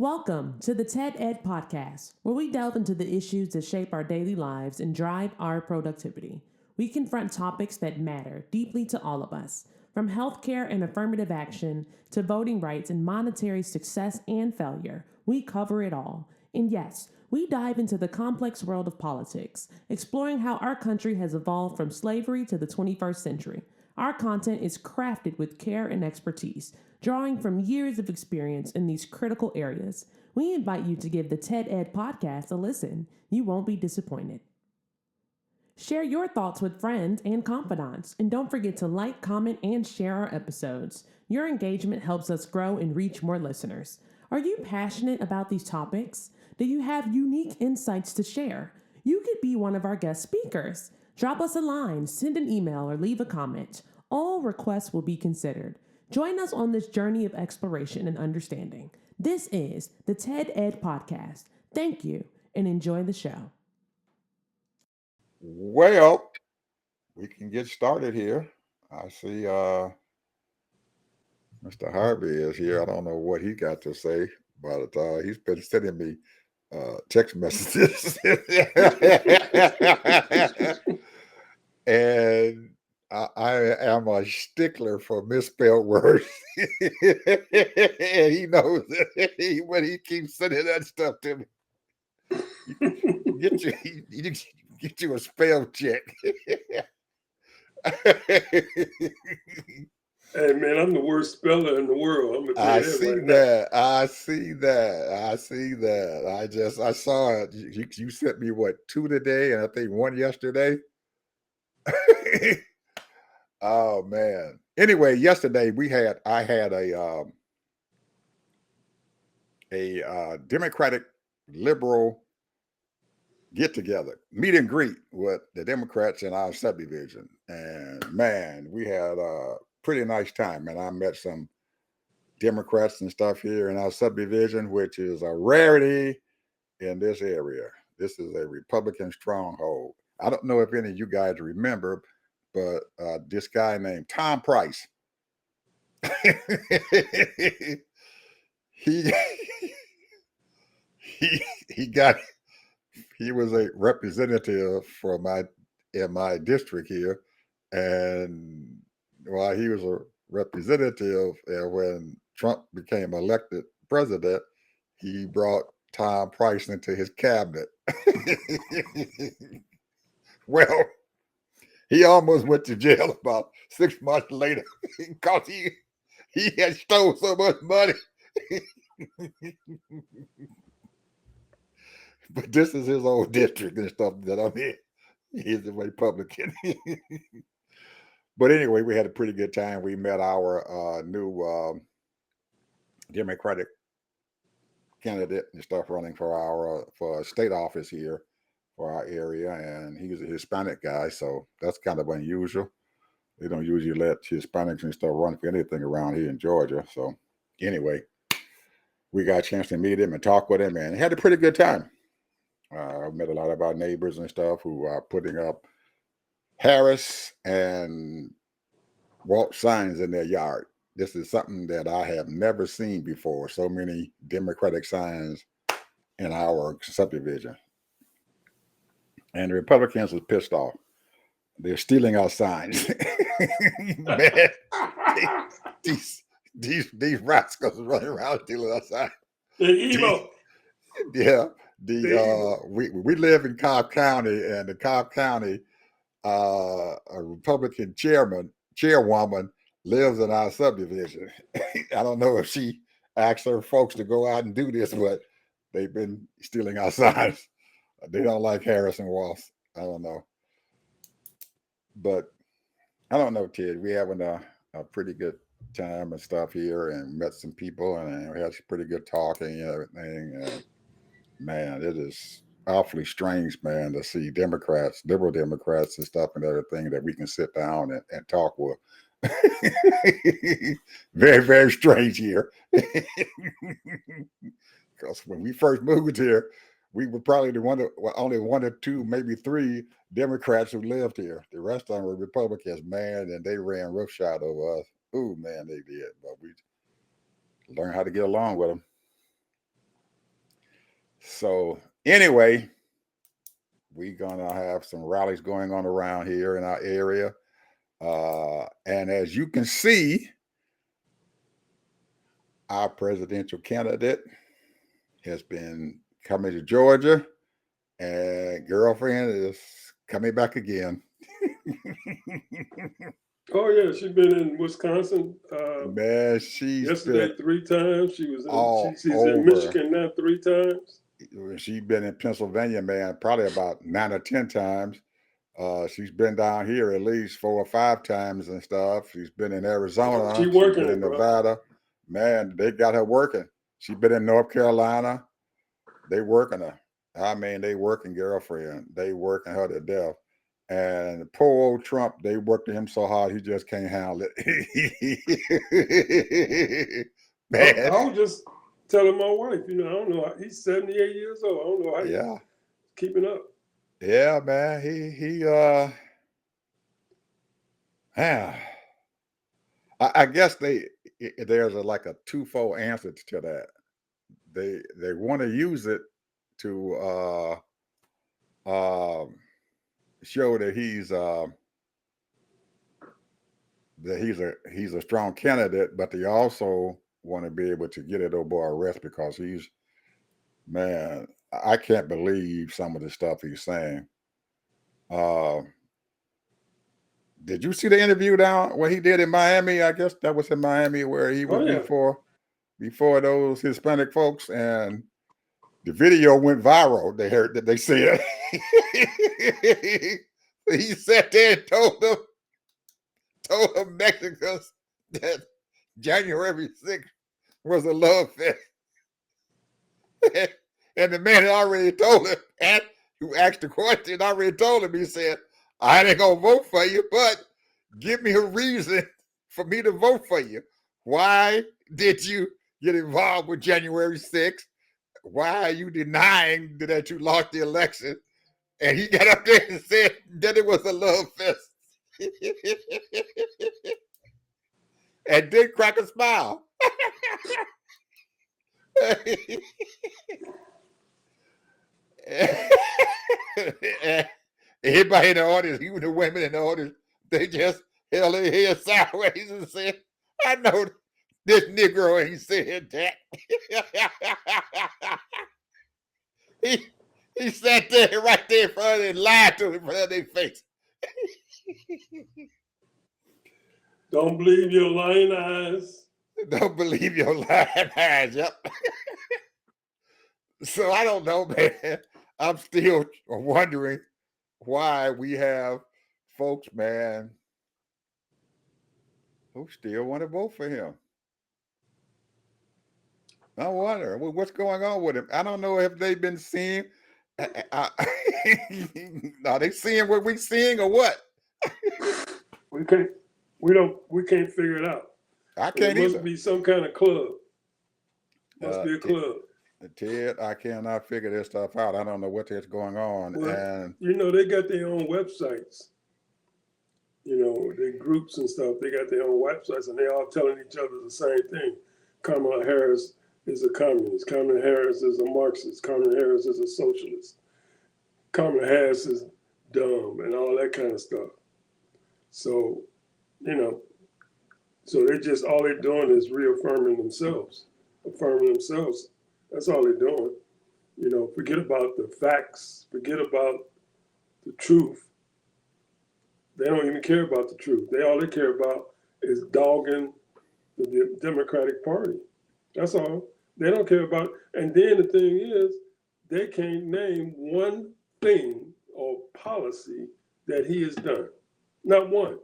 Welcome to the TED Ed Podcast, where we delve into the issues that shape our daily lives and drive our productivity. We confront topics that matter deeply to all of us, from healthcare and affirmative action to voting rights and monetary success and failure. We cover it all. And yes, we dive into the complex world of politics, exploring how our country has evolved from slavery to the 21st century. Our content is crafted with care and expertise, drawing from years of experience in these critical areas. We invite you to give the TED Ed podcast a listen. You won't be disappointed. Share your thoughts with friends and confidants, and don't forget to like, comment, and share our episodes. Your engagement helps us grow and reach more listeners. Are you passionate about these topics? Do you have unique insights to share? You could be one of our guest speakers. Drop us a line, send an email, or leave a comment. All requests will be considered. Join us on this journey of exploration and understanding. This is the TED Ed Podcast. Thank you, and enjoy the show. Well, we can get started here. I see Mr. Harvey is here. I don't know what he got to say, but he's been sending me text messages. And I am a stickler for misspelled words. And he knows it when he keeps sending that stuff to me. Get you a spell check. Hey man, I'm the worst speller in the world. I'm gonna tell I you that see right that. I see that. I see that. I saw it. You sent me what, 2 today, and I think 1 yesterday. Oh man. Anyway, yesterday I had a Democratic liberal get together, meet and greet with the Democrats in our subdivision, and man, we had a pretty nice time. And I met some Democrats and stuff here in our subdivision, which is a rarity in this area. This is a Republican stronghold. I don't know if any of you guys remember, but this guy named Tom Price, he he got he was a representative for in my district here, and while he was a representative, and when Trump became elected president, he brought Tom Price into his cabinet. Well, he almost went to jail about 6 months later because he had stole so much money. But this is his old district and stuff that I'm in. He's a Republican. But anyway, we had a pretty good time. We met our new Democratic candidate and stuff running for state office here for our area, and he's a Hispanic guy, so that's kind of unusual. They don't usually let Hispanics and stuff run for anything around here in Georgia. So anyway, we got a chance to meet him and talk with him, and had a pretty good time. I met a lot of our neighbors and stuff who are putting up Harris and Walt signs in their yard. This is something that I have never seen before. So many Democratic signs in our subdivision. And the Republicans was pissed off. They're stealing our signs. Man, these rascals running around stealing our signs. now. The emo. Yeah. We live in Cobb County, and the Cobb County a Republican chairwoman lives in our subdivision. I don't know if she asked her folks to go out and do this, but they've been stealing our signs. They don't like Harris and Walsh. I don't know. But I don't know, Ted. We having a pretty good time and stuff here, and met some people, and we had some pretty good talking and everything. And man, it is awfully strange, man, to see Democrats, liberal Democrats and stuff and everything that we can sit down and talk with. Very, very strange here. Because when we first moved here, we were probably only one or two, maybe three Democrats who lived here. The rest of them were Republicans, man, and they ran roughshod over us. Ooh, man, they did. But we learned how to get along with them. So anyway, we're gonna have some rallies going on around here in our area. And as you can see, our presidential candidate has been coming to Georgia, and girlfriend is coming back again. Oh yeah, she's been in Wisconsin Man, she's been yesterday 3 times. She was in. all She's in over. Michigan now 3 times. She's been in Pennsylvania, man, probably about 9 or 10 times. She's been down here at least 4 or 5 times and stuff. She's been in She Arizona. She's working been in it, bro. Nevada. Man, they got her working. She's been in North Carolina. They working her. I mean, they working girlfriend. They working her to death. And poor old Trump, they worked him so hard he just can't handle it. I Man, was just telling my wife, I don't know. He's 78 years old. I don't know how he's yeah, keeping up. yeah, man. Yeah. I guess there's like a twofold answer to that. They want to use it to show that he's a strong candidate, but they also want to be able to get it over arrest because man, I can't believe some of the stuff he's saying. Did you see the interview down what he did in Miami? I guess that was in Miami where he was before those Hispanic folks, and the video went viral. They heard that they said he sat there and told them Mexicans that January 6th was a love fest. And the man had already told him, and who asked the question, already told him, he said, I ain't gonna vote for you, but give me a reason for me to vote for you. Why did you get involved with January 6th? Why are you denying that you lost the election? And he got up there and said that it was a love fest. And did crack a smile. Everybody in the audience, even the women in the audience, they just held their head sideways and said, I know this Negro ain't said that. he sat there right there in front of them and lied to them in front of their face. Don't believe your lying eyes. Don't believe your lying eyes. Yep. So I don't know, man. I'm still wondering why we have folks, man, who still want to vote for him. I wonder what's going on with him. I don't know if they've been seeing. Are they seeing what we seeing or what? We can't figure it out. I can't It must either. be some kind of club. Must be a club. Ted, I cannot figure this stuff out. I don't know what is going on. Well, and they got their own websites. Their groups and stuff. They got their own websites, and they all telling each other the same thing. Kamala Harris is a communist. Kamala Harris is a Marxist. Kamala Harris is a socialist. Kamala Harris is dumb and all that kind of stuff. So, so they just, all they're doing is reaffirming themselves, affirming themselves. That's all they're doing. Forget about the facts, forget about the truth. They don't even care about the truth. All they care about is dogging the Democratic Party. That's all. They don't care about, and then the thing is, they can't name one thing or policy that he has done. Not one.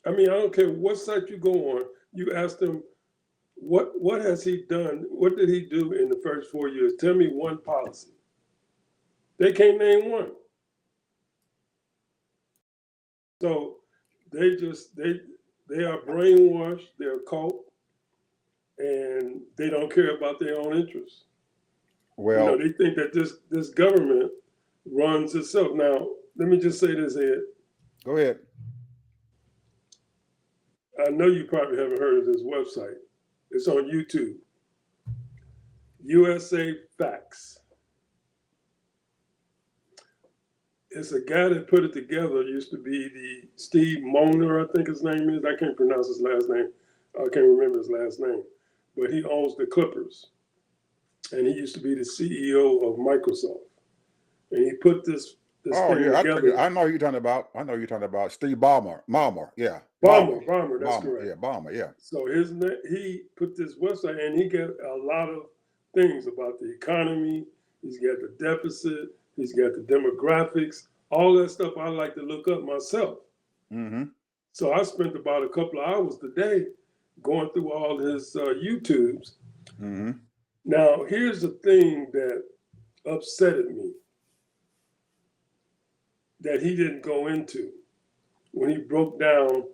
I mean, I don't care what site you go on, you ask them, what has he done? What did he do in the first 4 years? Tell me one policy. They can't name one. So they are brainwashed, they're a cult, and they don't care about their own interests. well, they think that this government runs itself. Now, let me just say this, Ed. go ahead. I know you probably haven't heard of this website. It's on YouTube. USA Facts. It's a guy that put it together. It used to be the Steve Moner, I think his name is. I can't pronounce his last name. I can't remember his last name. But he owns the Clippers. And he used to be the CEO of Microsoft. And he put this Oh thing yeah, together. I know you're talking about. I know you're talking about Steve Ballmer. Yeah. Balmer, that's Ballmer, correct. yeah, Ballmer, yeah. So he put this website and he got a lot of things about the economy. He's got the deficit. He's got the demographics. All that stuff I like to look up myself. Mm-hmm. So I spent about a couple of hours today going through all his YouTubes. Mm-hmm. Now, here's the thing that upsetted me that he didn't go into when he broke down.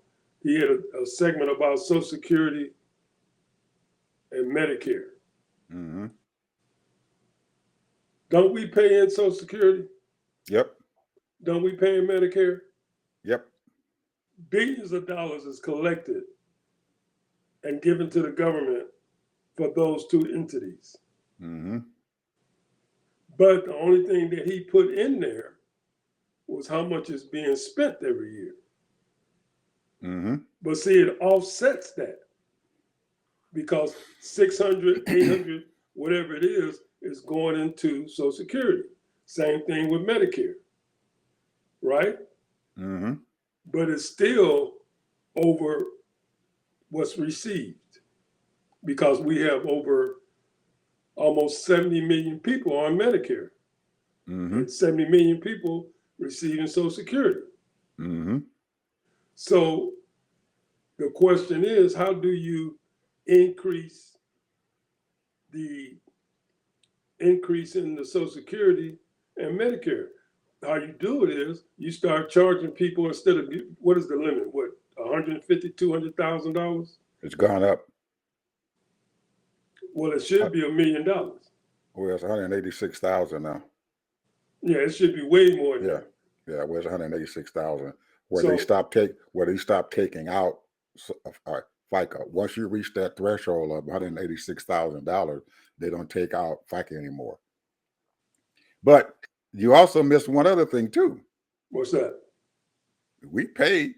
He had a segment about Social Security and Medicare. Mm-hmm. Don't we pay in Social Security? Yep. Don't we pay in Medicare? Yep. Billions of dollars is collected and given to the government for those two entities. Mm-hmm. But the only thing that he put in there was how much is being spent every year. Mm-hmm. But see, it offsets that because 600, 800, whatever it is going into Social Security. Same thing with Medicare, right? Mm-hmm. But it's still over what's received because we have over almost 70 million people on Medicare. Mm-hmm. And 70 million people receiving Social Security. Mm-hmm. So the question is, how do you increase in the Social Security and Medicare? How you do it is you start charging people instead of, what is the limit? What, $150,000, $200,000? It's gone up. Well, it should be $1 million. Well, it's 186,000 now. Yeah, it should be way more than Yeah. that. Yeah, well, it's 186,000. Where So- they stopped taking out FICA. Once you reach that threshold of $186,000, they don't take out FICA anymore. But you also missed one other thing too. What's that? We pay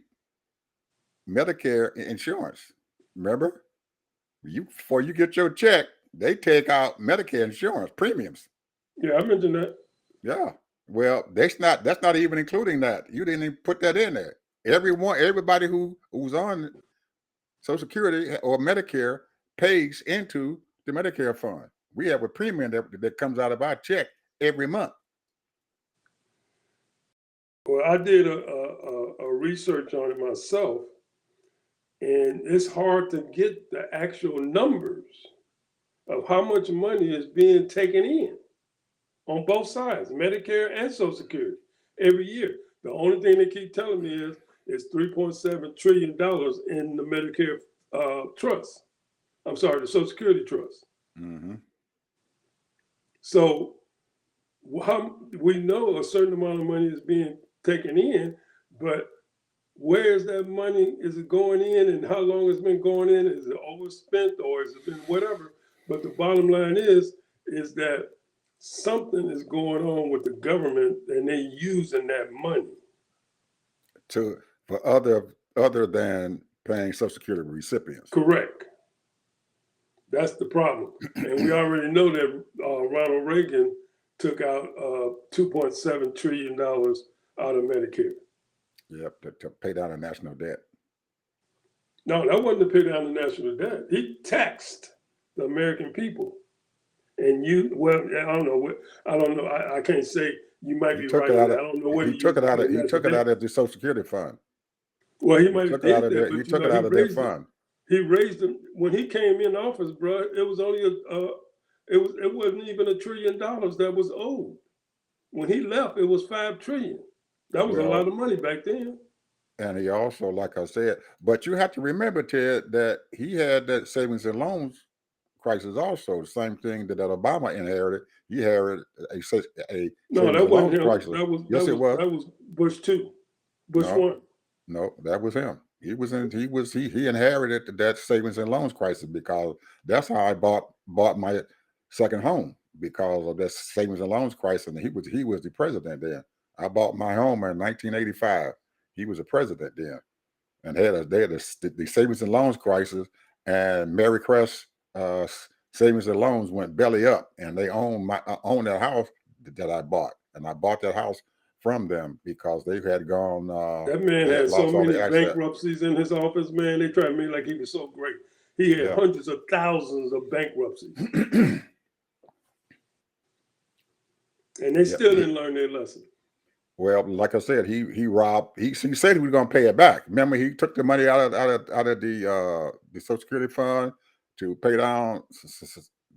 Medicare insurance. Remember, before you get your check, they take out Medicare insurance premiums. Yeah, I mentioned that. Yeah. Well, that's not even including that. You didn't even put that in there. Everybody who's on Social Security or Medicare pays into the Medicare fund. We have a premium that comes out of our check every month. Well, I did a research on it myself, and it's hard to get the actual numbers of how much money is being taken in on both sides, Medicare and Social Security, every year. The only thing they keep telling me is $3.7 trillion in the Medicare trust. I'm sorry, the Social Security trust. Mm-hmm. So we know a certain amount of money is being taken in, but where is that money? Is it going in, and how long it's been going in? Is it overspent, or has it been whatever? But the bottom line is that something is going on with the government, and they're using that money for other than paying Social Security recipients. Correct. That's the problem, and we already know that Ronald Reagan took out $2.7 trillion out of Medicare. Yep, to pay down the national debt. No, that wasn't to pay down the national debt. He taxed the American people. And I don't know. I can't say. You might be right. I don't know what he took it out of the Social Security fund. Well, he might have did that, he took it out of their fund. He raised them when he came in office, bro. It was only it wasn't even $1 trillion that was owed. When he left, it was $5 trillion. That was a lot of money back then. And he also, like I said, but you have to remember, Ted, that he had that savings and loans crisis also. The same thing that Obama inherited. He inherited a savings and loans crisis. That was That was Bush 2, Bush 1. No, that was him. He inherited that savings and loans crisis because that's how I bought my second home because of that savings and loans crisis. And he was the president then. I bought my home in 1985. He was the president then, and they had the savings and loans crisis, and Mary Crest savings and loans went belly up, and they own that house that I bought, and I bought that house from them because they had gone. That man had so many bankruptcies in his office, man. They tried to make like he was so great. He had hundreds of thousands of bankruptcies. And they still didn't learn their lesson. Well, like I said, he robbed. He said he was going to pay it back. Remember, he took the money out of the Social Security fund to pay down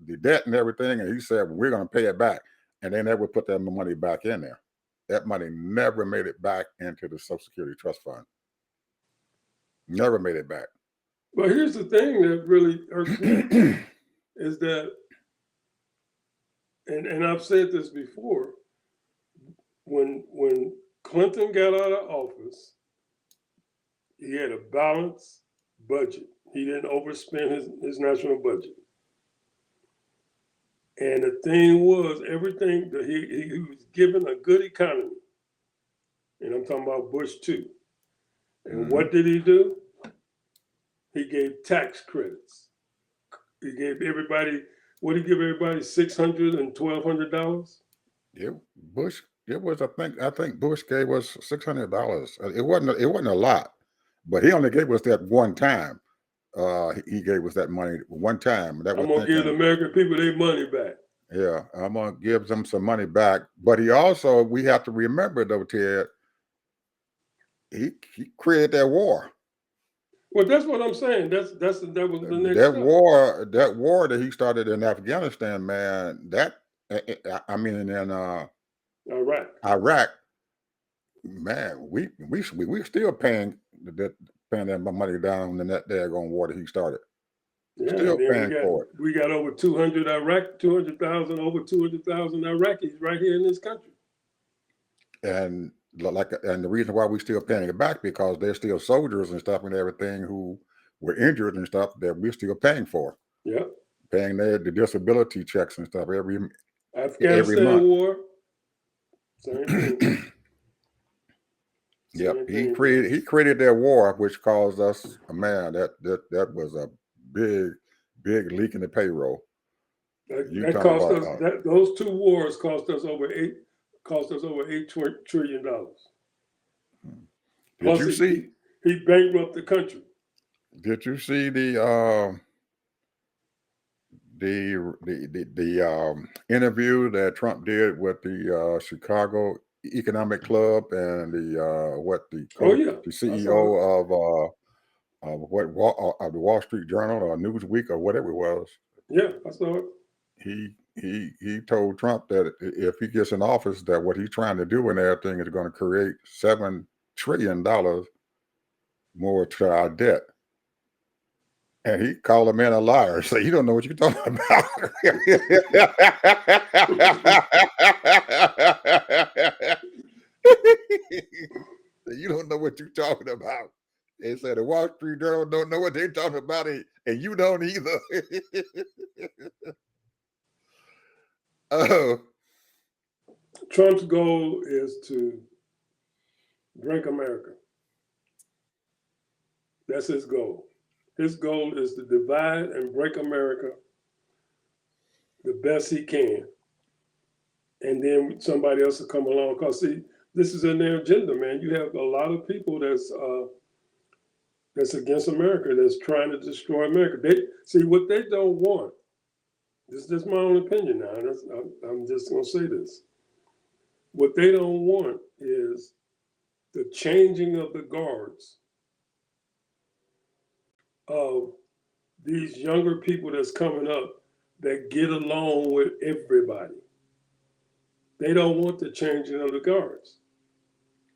the debt and everything, and he said we're going to pay it back, and they never put that money back in there. That money never made it back into the Social Security Trust Fund. Never made it back. But here's the thing that really irks me is that, and I've said this before, when Clinton got out of office, he had a balanced budget. He didn't overspend his national budget. And the thing was, everything that he was given a good economy. And I'm talking about Bush too. And what did he do? He gave tax credits. He gave everybody, what did he give everybody? $600 and $1,200? Yeah, Bush. It was, I think Bush gave us $600. It wasn't a lot, but he only gave us that one time. He gave us that money one time. I'm gonna give the American people their money back. Yeah, I'm gonna give them some money back. But we have to remember though, Ted, he created that war. Well, that's what I'm saying. That was the next that step. That war that he started in Afghanistan, man. Iraq, man. We still paying that money down in that daggone war that he started. Yeah, still paying for it. We got over 200,000 Iraqis right here in this country. And the reason why we still paying it back because they're still soldiers and stuff and everything who were injured and stuff that we're still paying for. Yeah, paying the disability checks and stuff every month. War. Same thing. Yep, he created that war, which caused us, man, that was a big leak in the payroll. Those two wars cost us over $8 trillion. Did you see? He bankrupted the country. Did you see the interview that Trump did with the Chicago Economic Club and the CEO of the Wall Street Journal or Newsweek or whatever it was? Yeah, I saw it. He told Trump that if he gets in office, that what he's trying to do and everything is going to create $7 trillion more to our debt. And he called a man a liar. So you don't know what you're talking about. You don't know what you're talking about. They said the Wall Street Journal don't know what they're talking about, and you don't either. Trump's goal is to break America. That's his goal. His goal is to divide and break America the best he can. And then somebody else will come along. Because, see, this is in their agenda, man. You have a lot of people that's against America, that's trying to destroy America. What they don't want, this is just my own opinion now, and I'm just going to say this. What they don't want is the changing of the guards of these younger people that's coming up that get along with everybody. They don't want the changing of the guards.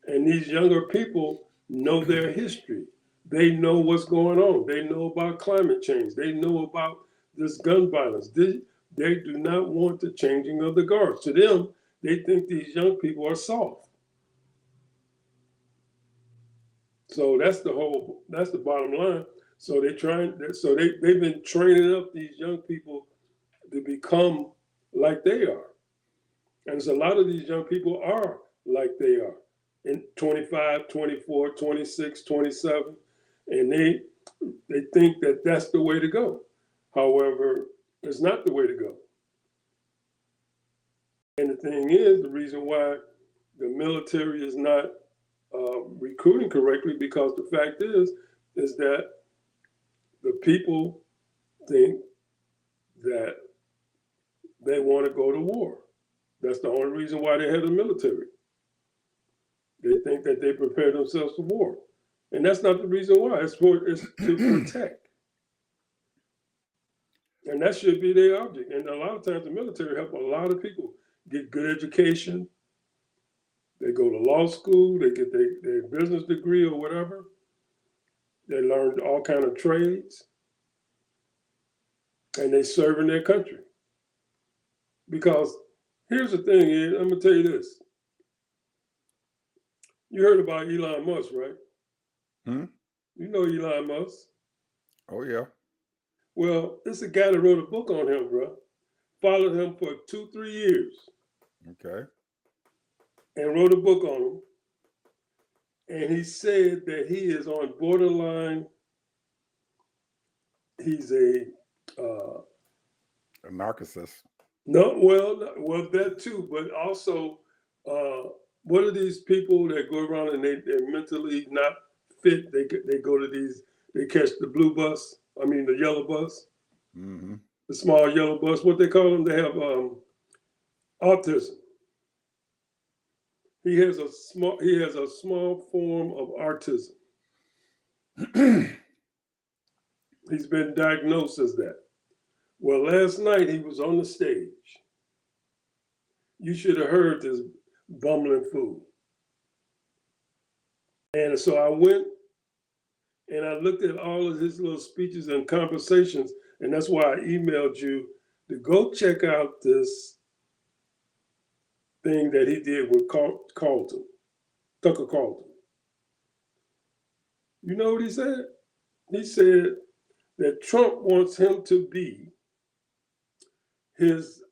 And these younger people know their history. They know what's going on. They know about climate change. They know about this gun violence. They do not want the changing of the guards. To them, they think these young people are soft. So that's the bottom line. So they've been training up these young people to be become like they are. And so a lot of these young people are like they are in 25, 24, 26, 27, and they think that that's the way to go. However, it's not the way to go. And the thing is, the reason why the military is not recruiting correctly, because the fact is that the people think that they want to go to war. That's the only reason why they have the military. They think that they prepare themselves for war. And that's not the reason why. It's to protect. And that should be their object. And a lot of times the military help a lot of people get good education. They go to law school, they get their business degree or whatever. They learn all kind of trades. And they serve in their country. Because here's the thing, Ed, I'm going to tell you this. You heard about Elon Musk, right? You know Elon Musk. Oh, yeah. Well, this is a guy that wrote a book on him, bro. Followed him for 2-3 years. Okay. And wrote a book on him. And he said that he is on borderline. He's a narcissist. No, well, that too, but also, what are these people that go around and they're mentally not fit? They go to these, they catch the blue bus. I mean the yellow bus, the small yellow bus. What they call them? They have autism. He has a small form of autism. He's been diagnosed as that. Well, last night he was on the stage. You should have heard this bumbling fool. And so I went and I looked at all of his little speeches and conversations, and that's why I emailed you to go check out this thing that he did with Tucker Carlton. You know what he said? He said that Trump wants him to be his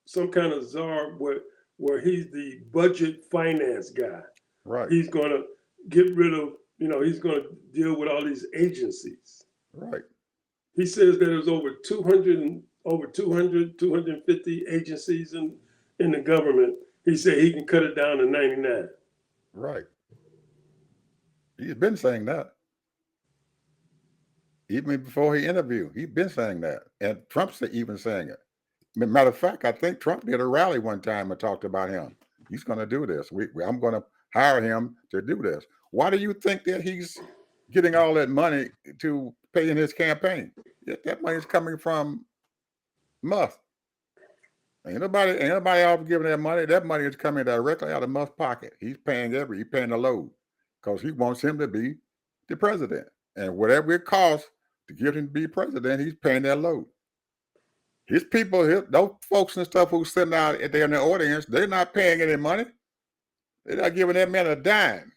some kind of czar where he's the budget finance guy. Right. He's going to get rid of, he's going to deal with all these agencies. Right. He says that there's over 250 agencies in the government. He said he can cut it down to 99. Right. He's been saying that. Even before he interviewed, he's been saying that. And Trump's even saying it. Matter of fact, I think Trump did a rally one time and talked about him. He's going to do this. I'm going to hire him to do this. Why do you think that he's getting all that money to pay in his campaign? That money is coming from Musk. Ain't nobody else giving that money. That money is coming directly out of Musk's pocket. He's paying the load because he wants him to be the president. And whatever it costs to get him to be president, he's paying that load. His people, those folks and stuff who's sitting out there in the audience, they're not paying any money. They're not giving that man a dime.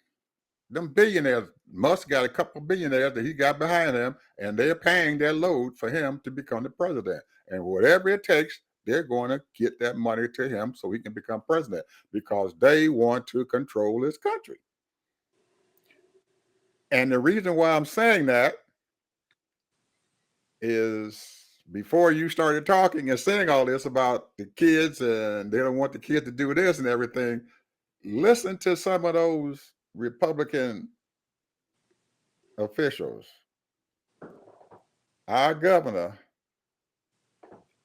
Them billionaires, Musk got a couple of billionaires that he got behind him, and they're paying that load for him to become the president. And whatever it takes, they're going to get that money to him so he can become president because they want to control his country. And the reason why I'm saying that is before you started talking and saying all this about the kids and they don't want the kids to do this and everything, listen to some of those Republican officials. Our governor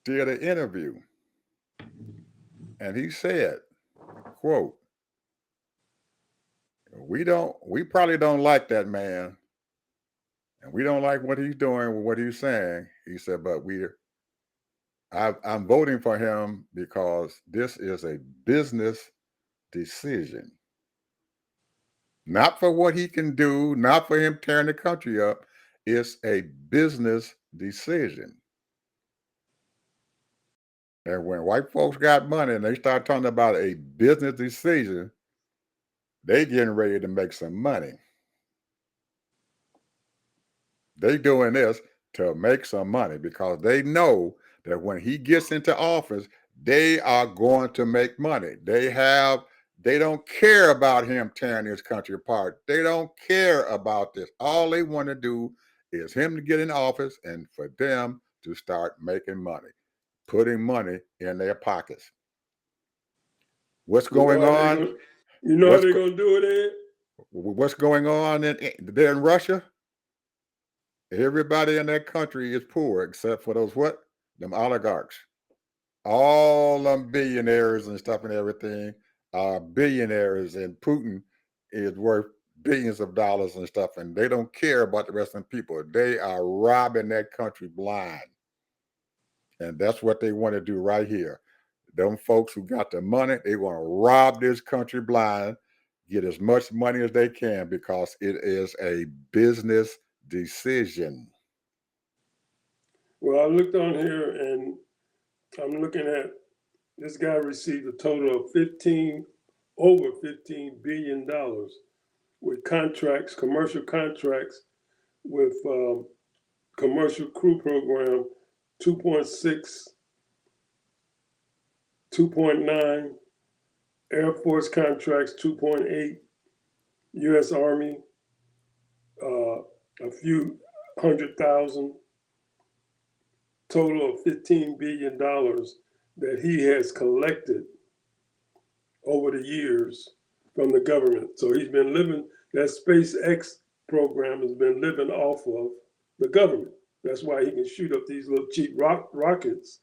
did an interview and he said, quote, we probably don't like that man and we don't like what he's doing with what he's saying. He said, but I'm voting for him because this is a business decision. Not for what he can do, not for him tearing the country up. It's a business decision. And when white folks got money and they start talking about a business decision, they getting ready to make some money. They doing this to make some money because they know that when he gets into office, they are going to make money. They don't care about him tearing this country apart. They don't care about this. All they want to do is him to get in office and for them to start making money, putting money in their pockets. What's going on? You know how they're going to do it, Ed? What's going on there in Russia? Everybody in that country is poor except for those what? Them oligarchs. All them billionaires and stuff and everything are billionaires, and Putin is worth billions of dollars and stuff, and they don't care about the rest of the people. They are robbing that country blind. And that's what they want to do right here. Them folks who got the money, they want to rob this country blind, get as much money as they can because it is a business decision. Well, I looked on here and I'm looking at this guy received a total of over $15 billion with contracts, commercial contracts with commercial crew program 2.6, 2.9, Air Force contracts 2.8, U.S. Army a few 100,000, total of $15 billion that he has collected over the years from the government. So he's been living, that SpaceX program has been living off of the government. That's why he can shoot up these little cheap rockets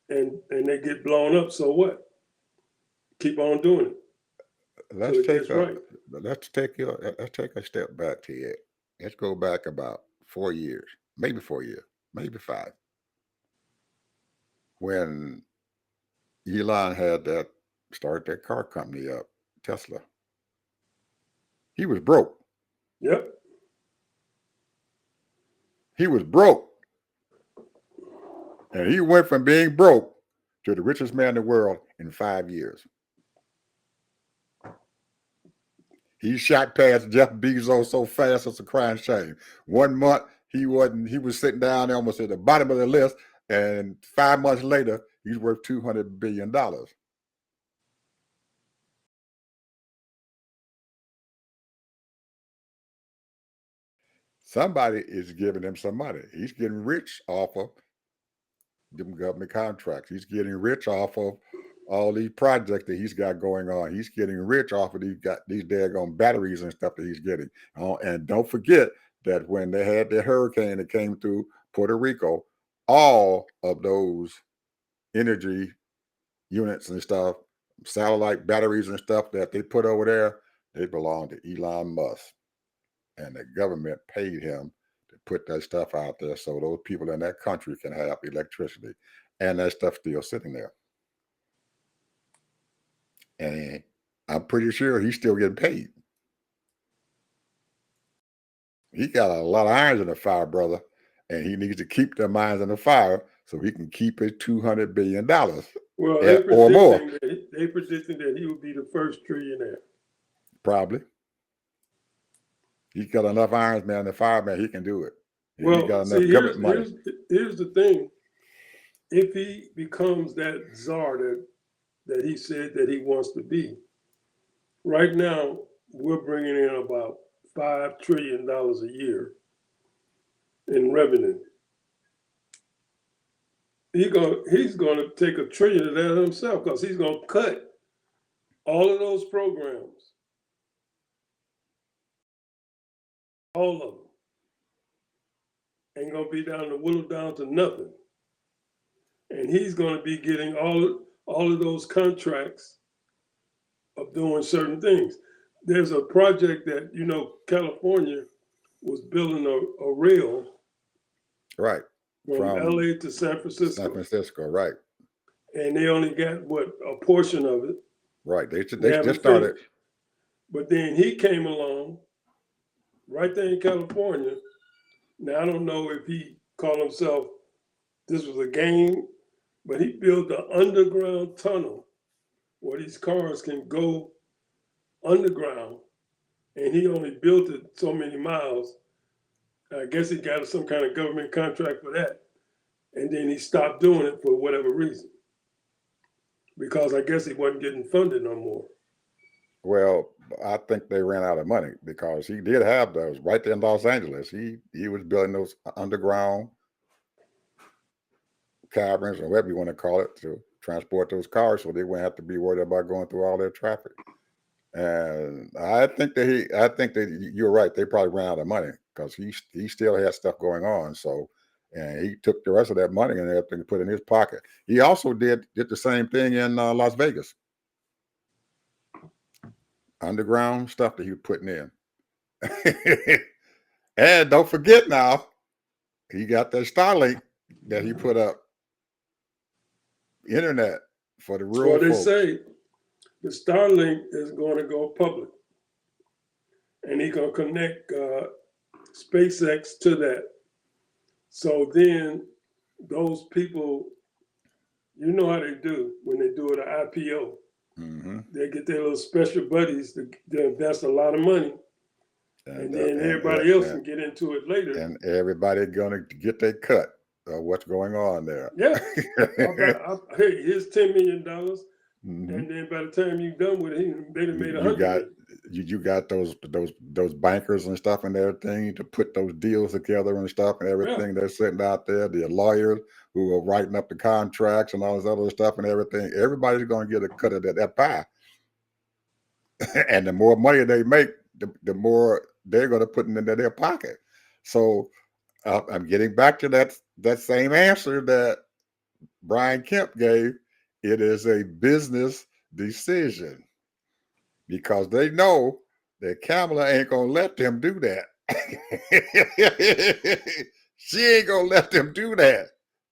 and they get blown up. So what? Keep on doing it. Let's take a step back to it. Let's go back about 4 years, maybe 5. When Elon had started that car company up, Tesla. He was broke. Yep. He was broke. And he went from being broke to the richest man in the world in 5 years. He shot past Jeff Bezos so fast it's a crying shame. 1 month he was sitting down there almost at the bottom of the list, and 5 months later he's worth $200 billion. Somebody is giving him some money. He's getting rich off of them government contracts. He's getting rich off of all these projects that he's got going on. He's getting rich off of these daggone batteries and stuff that he's getting. And don't forget that when they had the hurricane that came through Puerto Rico, all of those energy units and stuff, satellite batteries and stuff that they put over there, they belong to Elon Musk. And the government paid him to put that stuff out there so those people in that country can have electricity. And that stuff's still sitting there. And I'm pretty sure he's still getting paid. He got a lot of irons in the fire, brother. And he needs to keep them irons in the fire so he can keep his $200 billion or more. They predicting that he would be the first trillionaire. Probably. He's got enough irons, man, in the fire, man, he can do it. Well, he's got enough government money. Here's the thing. If he becomes that czar that he said that he wants to be, right now we're bringing in about $5 trillion a year in revenue. He's going to take $1 trillion of that himself because he's going to cut all of those programs. All of them. Ain't going to be whittled down to nothing. And he's going to be getting all of those contracts of doing certain things. There's a project that, California was building a rail. Right. From LA to San Francisco. San Francisco, right. And they only got, a portion of it. Right. They just started. But then he came along right there in California. Now, I don't know if he called himself, this was a game, but he built an underground tunnel where these cars can go underground. And he only built it so many miles. I guess he got some kind of government contract for that. and then he stopped doing it for whatever reason, because I guess he wasn't getting funded no more. Well, I think they ran out of money because he did have those right there in Los Angeles. He was building those underground caverns or whatever you want to call it to transport those cars, so they wouldn't have to be worried about going through all that traffic. And I think that you're right. They probably ran out of money because he still had stuff going on. So, and he took the rest of that money and everything and put it in his pocket. He also did the same thing in Las Vegas. Underground stuff that he was putting in. And don't forget now, he got that Starlink that he put up, internet for the rural Well, they folks. say the Starlink is going to go public, and he's going to connect SpaceX to that. So then those people, you know how they do when they do an IPO. Mm-hmm. They get their little special buddies to invest a lot of money, and then everybody else can get into it later. And everybody gonna get their cut of what's going on there. Yeah. Hey, here's $10 million. Mm-hmm. And then by the time you're done with it, they'd have made $100 million. You got those bankers and stuff and everything to put those deals together and stuff and everything. They're sitting out there, the lawyers who are writing up the contracts and all this other stuff and everything. Everybody's going to get a cut of that pie. And the more money they make, the more they're going to put into their pocket. So I'm getting back to that same answer that Brian Kemp gave. It is a business decision because they know that Kamala ain't going to let them do that. She ain't going to let them do that.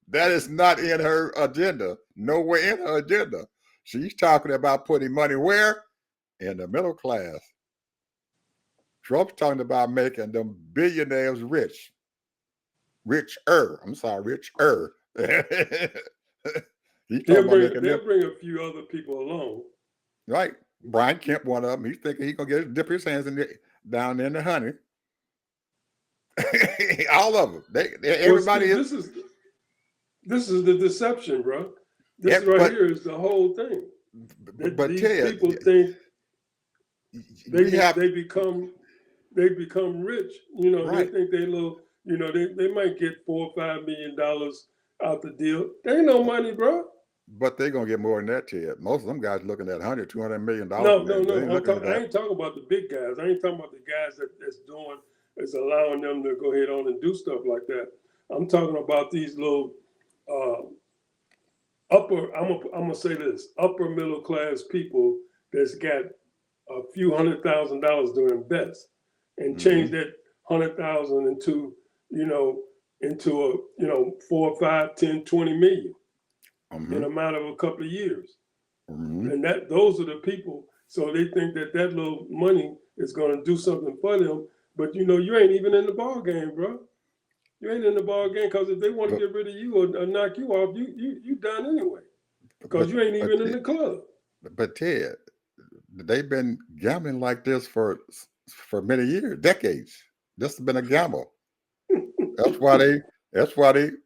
That is not in her agenda. Nowhere in her agenda. She's talking about putting money where? In the middle class. Trump's talking about making them billionaires rich. Richer. I'm sorry, richer. They'll bring a few other people along. Right. Brian Kemp, one of them. He's thinking he's going to dip his hands down there in the honey. All of them. Everybody This is the deception, bro. This here is the whole thing. But these Ted, people think they become rich. You know, right. They think they little. You know, they might get $4 or $5 million out the deal. They ain't no money, bro. But they're gonna get more than that, Ted. Most of them guys looking at $100-200 million. No. I ain't talking about the big guys. I ain't talking about the guys that's allowing them to go ahead on and do stuff like that. I'm talking about these little upper. I'm gonna say this: upper middle class people that's got a few $100,000 to invest and change that 100,000 into a 4, 5, 10, 20 million. In a matter of a couple of years. And those are the people. So they think that little money is going to do something for them. But, you ain't even in the ball game, bro. You ain't in the ball game because if they want to get rid of you or knock you off, you done anyway. Because you ain't even in the club. But, Ted, they've been gambling like this for many years, decades. This has been a gamble. That's why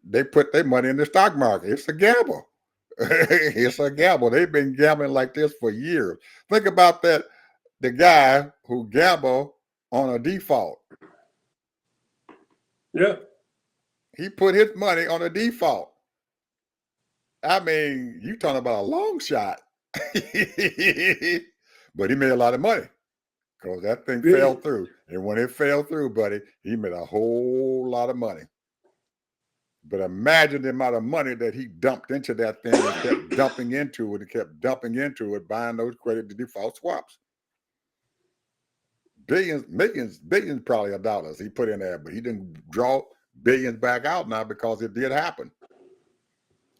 they put their money in the stock market. It's a gamble. It's a gamble. They've been gambling like this for years. Think about that. The guy who gambled on a default. Yeah. He put his money on a default. I mean, you talking about a long shot. But he made a lot of money because that thing fell through. And when it fell through, buddy, he made a whole lot of money. But imagine the amount of money that he dumped into that thing and kept dumping into it, buying those credit default swaps. Billions probably of dollars he put in there, but he didn't draw billions back out now because it did happen.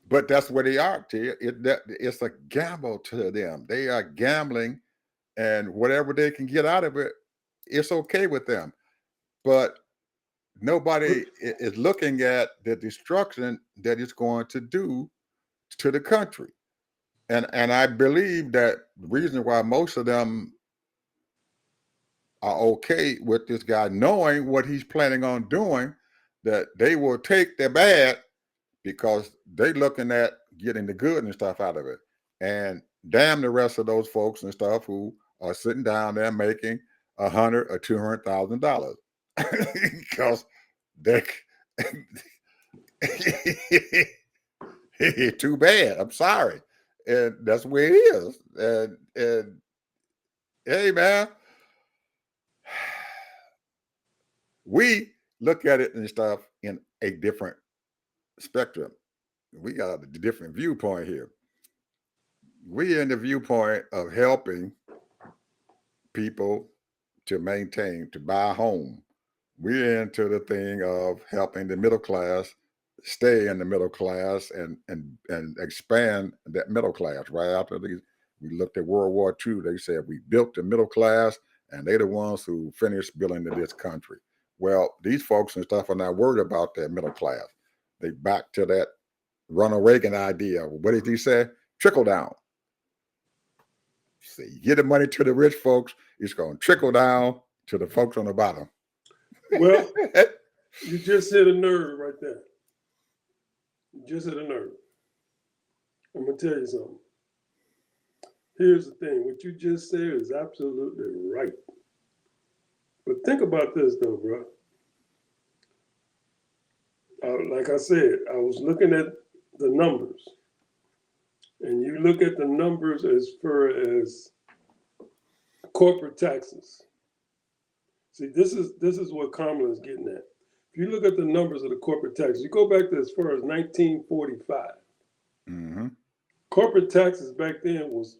But that's where they are, Ted. It's a gamble to them. They are gambling, and whatever they can get out of it, it's okay with them. But nobody is looking at the destruction that it's going to do to the country. And I believe that the reason why most of them are okay with this guy knowing what he's planning on doing, that they will take the bad because they looking at getting the good and stuff out of it. And damn the rest of those folks and stuff who are sitting down there making $100,000 or $200,000 because they too bad. I'm sorry, and that's the way it is. And hey, man, we look at it and stuff in a different spectrum. We got a different viewpoint here. We in the viewpoint of helping people to maintain, to buy a home. We're into the thing of helping the middle class stay in the middle class and expand that middle class. Right after we looked at World War II, they said we built the middle class, and they're the ones who finished building this country. Well, these folks and stuff are not worried about that middle class. They back to that Ronald Reagan idea. What did he say? Trickle down. See, you get the money to the rich folks, it's going to trickle down to the folks on the bottom. Well, you just hit a nerve right there. You just hit a nerve. I'm going to tell you something. Here's the thing. What you just said is absolutely right. But think about this, though, bro. Like I said, I was looking at the numbers. And you look at the numbers as far as corporate taxes. See, this is what Kamala is getting at. If you look at the numbers of the corporate taxes, you go back to as far as 1945. Mm-hmm. Corporate taxes back then was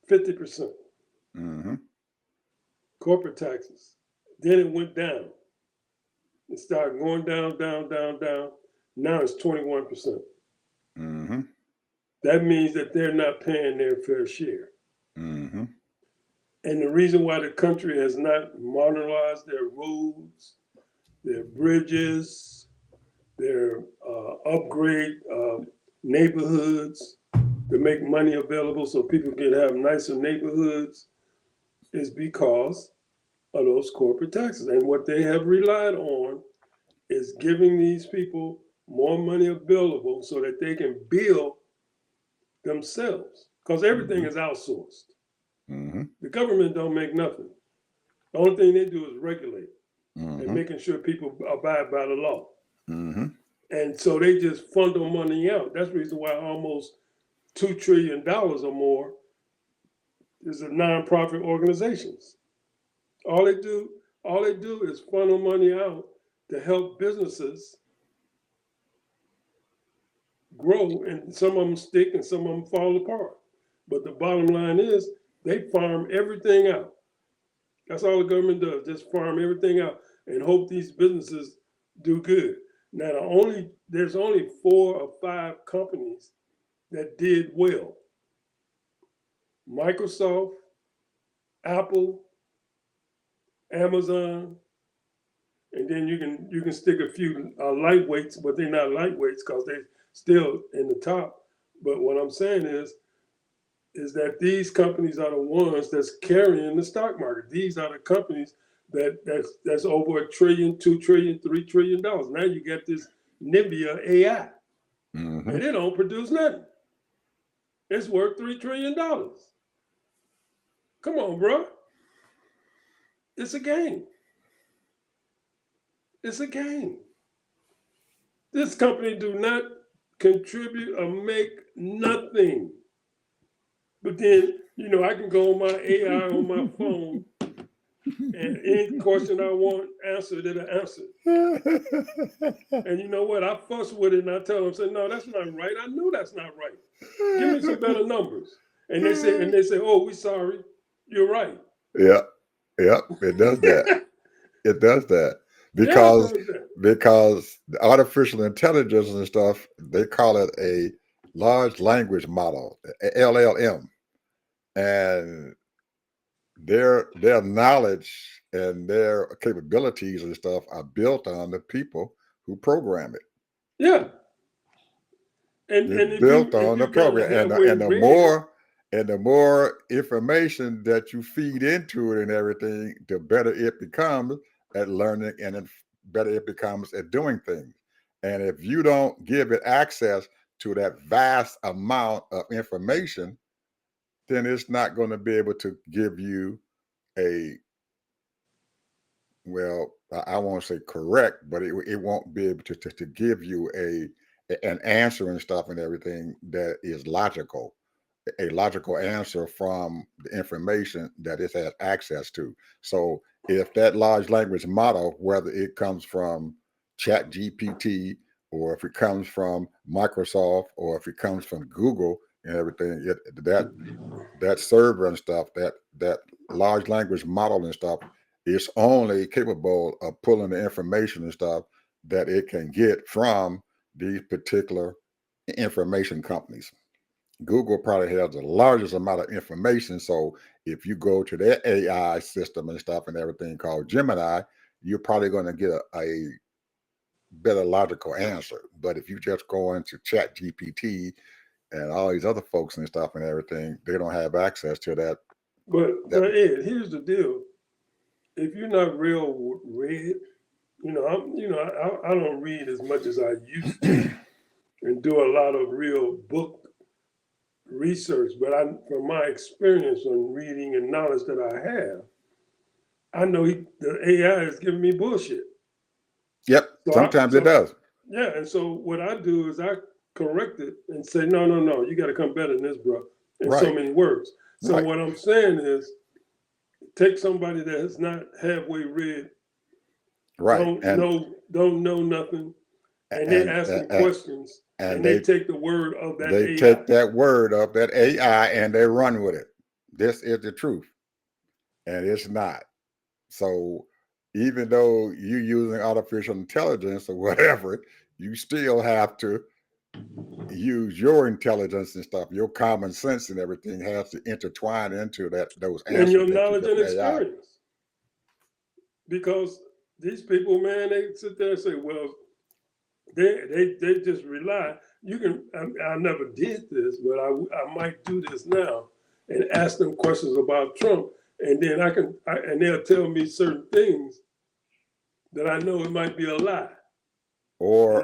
50%. Mm-hmm. Corporate taxes. Then it went down. It started going down, down, down, down. Now it's 21%. Mm-hmm. That means that they're not paying their fair share. Mm-hmm. And the reason why the country has not modernized their roads, their bridges, their upgrade neighborhoods to make money available so people can have nicer neighborhoods is because of those corporate taxes. And what they have relied on is giving these people more money available so that they can build themselves, because everything is outsourced. Mm-hmm. The government don't make nothing. The only thing they do is regulate Mm-hmm. and making sure people abide by the law. Mm-hmm. And so they just funnel money out. That's the reason why almost $2 trillion or more is a nonprofit organizations. All they do is funnel money out to help businesses grow, and some of them stick and some of them fall apart. But the bottom line is they farm everything out. That's all the government does, just farm everything out and hope these businesses do good. Now, there's only 4 or 5 companies that did well. Microsoft, Apple, Amazon, and then you can stick a few lightweights, but they're not lightweights because they're still in the top. But what I'm saying is that these companies are the ones that's carrying the stock market. These are the companies that's over $1 trillion, $2 trillion, $3 trillion. Now you get this Nvidia AI, Mm-hmm. and it don't produce nothing. It's worth $3 trillion. Come on, bro. It's a game. It's a game. This company do not contribute or make nothing. But then, I can go on my AI on my phone, and any question I want answered, it'll answer. And you know what? I fuss with it and I tell them, say, no, that's not right. I know that's not right. Give me some better numbers. And they say, oh, we sorry. You're right. Yeah. It does that. It does that. Yeah, Because the artificial intelligence and stuff, they call it a large language model, LLM. And their knowledge and their capabilities and stuff are built on the people who program it. yeah. And It's built on the program, and the more information that you feed into it and everything, the better it becomes at learning, and better it becomes at doing things. And if you don't give it access to that vast amount of information, then it's not going to be able to give you a, well, I won't say correct, but it won't be able to give you an answer and stuff and everything that is logical, a logical answer from the information that it has access to. So if that large language model, whether it comes from Chat GPT or if it comes from Microsoft or if it comes from Google and everything, that server and stuff, that large language model and stuff is only capable of pulling the information and stuff that it can get from these particular information companies. Google probably has the largest amount of information. So if you go to their AI system and stuff and everything called Gemini, you're probably going to get a better logical answer. But if you just go into Chat GPT and all these other folks and stuff and everything, they don't have access to that. But Ed, here's the deal: if you're not real read, I don't read as much as I used to, and do a lot of real book research. But from my experience on reading and knowledge that I have, I know the AI is giving me bullshit. Yep, sometimes it does. Yeah, and so what I do is I correct it and say, no, you got to come better than this, bro, in so many words. So what I'm saying is, take somebody that has not halfway read, don't know nothing, and they're asking questions, and they take the word of that AI. They take that word of that AI and they run with it. This is the truth, and it's not. So even though you're using artificial intelligence or whatever, you still have to use your intelligence and stuff. Your common sense and everything has to intertwine into those answers. And your knowledge and experience. Because these people, man, they sit there and say, well, they just rely. You can, I never did this, but I might do this now and ask them questions about Trump. And then and they'll tell me certain things that I know it might be a lie. Or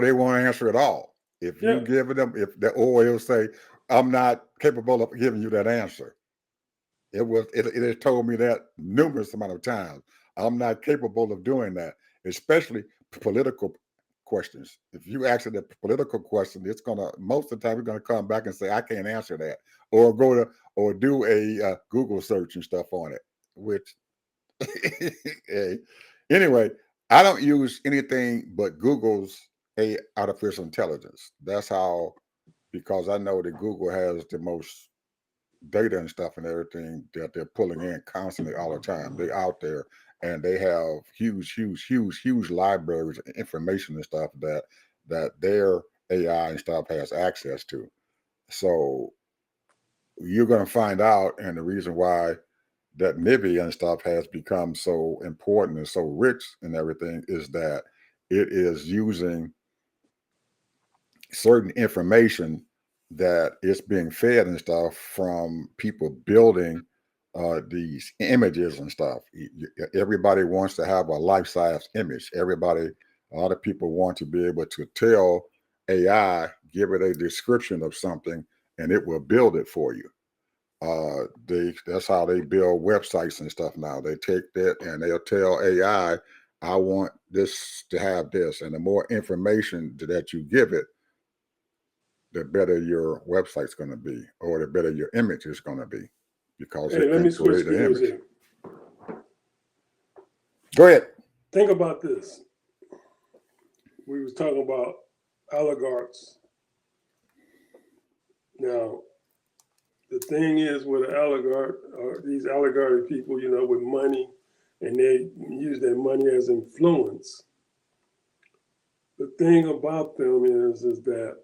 they won't answer at all. If you give them, it'll say, I'm not capable of giving you that answer. It has told me that numerous amount of times. I'm not capable of doing that, especially political questions. If you ask it a political question, it's most of the time it's gonna come back and say, I can't answer that. Or do a Google search and stuff on it, which anyway, I don't use anything but Google's artificial intelligence. That's how, because I know that Google has the most data and stuff and everything that they're pulling in constantly all the time. They're out there and they have huge libraries of information and stuff that their AI and stuff has access to. So you're going to find out, and the reason why that MIBI and stuff has become so important and so rich and everything is that it is using certain information that is being fed and stuff from people building these images and stuff. Everybody wants to have a life-size image. A lot of people want to be able to tell AI, give it a description of something, and it will build it for you. That's how they build websites and stuff now. They take that and they'll tell AI, I want this to have this. And the more information that you give it, the better your website's going to be, or the better your image is going to be, because it can create an image. Here. Go ahead. Think about this. We was talking about oligarchs. Now, the thing is with an oligarch, these oligarchy people, with money, and they use their money as influence. The thing about them is that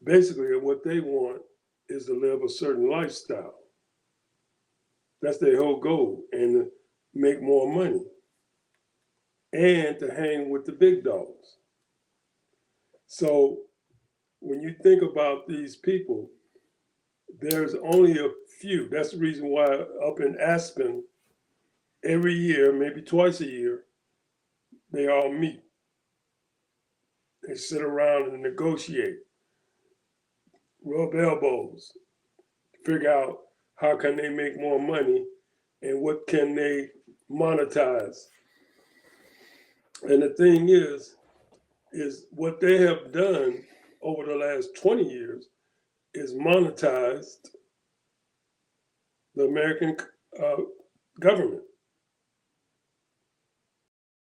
basically what they want is to live a certain lifestyle. That's their whole goal, and to make more money and to hang with the big dogs. So when you think about these people, there's only a few. That's the reason why up in Aspen, every year, maybe twice a year, they all meet. They sit around and negotiate, rub elbows, figure out how can they make more money and what can they monetize. And the thing is what they have done over the last 20 years is monetized the American government.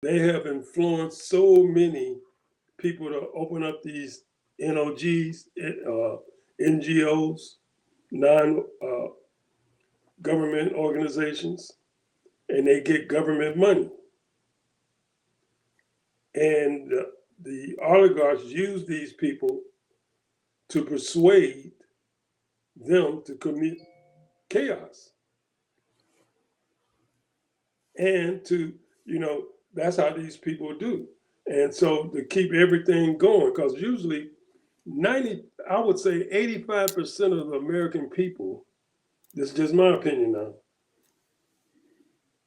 They have influenced so many people to open up these NOGs, NGOs, non government organizations, and they get government money. And the oligarchs use these people to persuade them to commit chaos. And to, that's how these people do. And so to keep everything going, because usually I would say 85% of the American people, this is just my opinion now,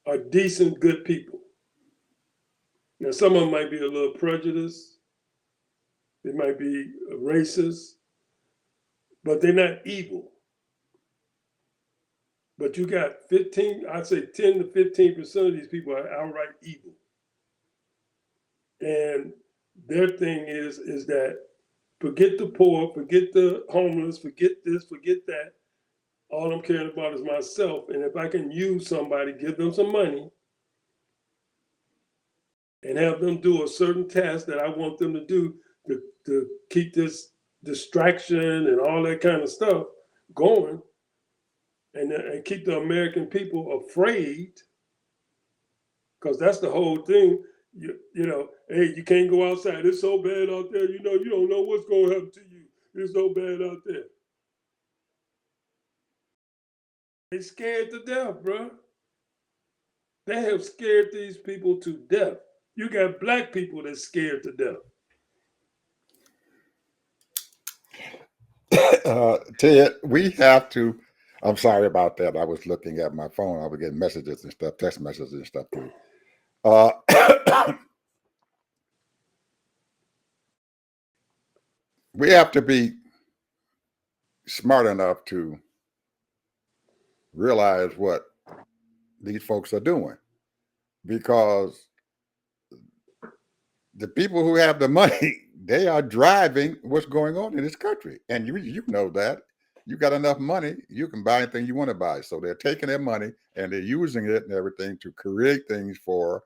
are decent, good people. Now, some of them might be a little prejudiced, they might be racist, but they're not evil. But you got I'd say 10 to 15% of these people are outright evil. And their thing is that forget the poor, forget the homeless, forget this, forget that. All I'm caring about is myself. And if I can use somebody, give them some money, and have them do a certain task that I want them to do to keep this distraction and all that kind of stuff going, and keep the American people afraid, because that's the whole thing. Hey, you can't go outside. It's so bad out there. You don't know what's going to happen to you. It's so bad out there. They scared to death, bro. They have scared these people to death. You got black people that's scared to death. Ted, we have to. I'm sorry about that. I was looking at my phone. I was getting messages and stuff, text messages and stuff too. We have to be smart enough to realize what these folks are doing, because the people who have the money, they are driving what's going on in this country. And you know that. You got enough money, you can buy anything you want to buy. So they're taking their money and they're using it and everything to create things for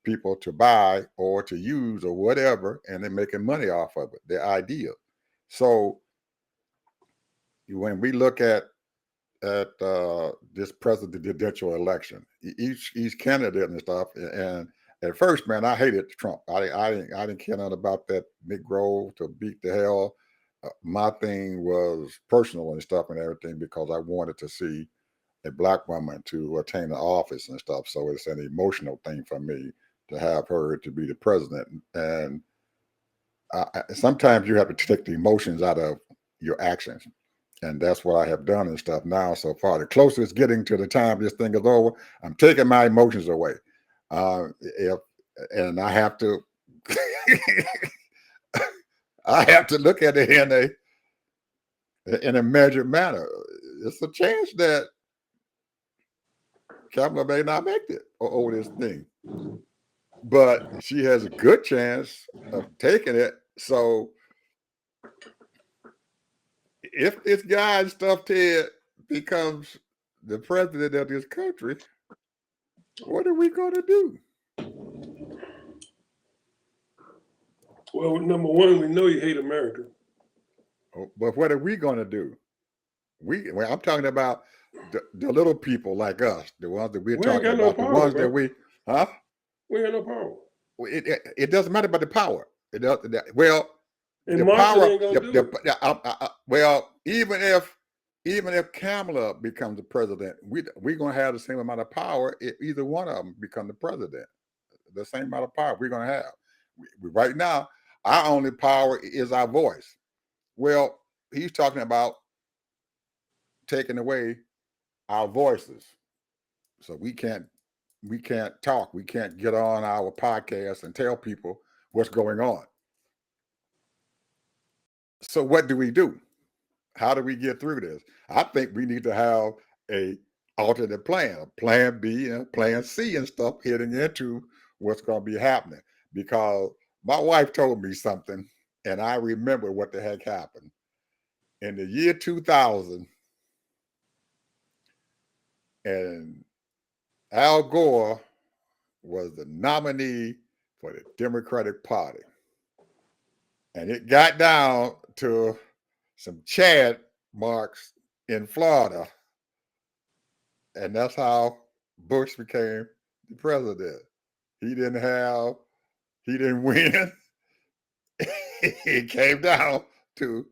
people to buy or to use or whatever, and they're making money off of it. Their idea. So when we look at this presidential election, each candidate and stuff, and at first, man, I hated Trump. I didn't care nothing about that Negro to beat the hell. My thing was personal and stuff and everything, because I wanted to see a black woman to attain the office and stuff. So it's an emotional thing for me to have her to be the president. And sometimes you have to take the emotions out of your actions. And that's what I have done and stuff now so far. The closer it's getting to the time this thing is over, I'm taking my emotions away. And I have to I have to look at it in a measured manner. It's a chance that Kamala may not make it over this thing, but she has a good chance of taking it. So if this guy and stuff, Ted, becomes the president of this country, what are we going to do? Well, number one, we know you hate America. But what are we going to do? I'm talking about the little people like us, the ones that we're talking about, no power, the ones bro. that we ain't got no power. It doesn't matter about the power. It does, well, and the Marshall power. Ain't gonna do it. Well, even if Kamala becomes the president, we're gonna have the same amount of power if either one of them become the president. The same amount of power we're gonna have. Right now, our only power is our voice. Well, he's talking about taking away our voices, so we can't we can't talk. We can't get on our podcast and tell people what's going on. So what do we do? How do we get through this? I think we need to have a alternate plan, a plan B and a plan C and stuff heading into what's going to be happening. Because my wife told me something, and I remember what the heck happened. In the year 2000, and Al Gore was the nominee for the Democratic Party. And it got down to some Chad marks in Florida. And that's how Bush became the president. He didn't win. It came down to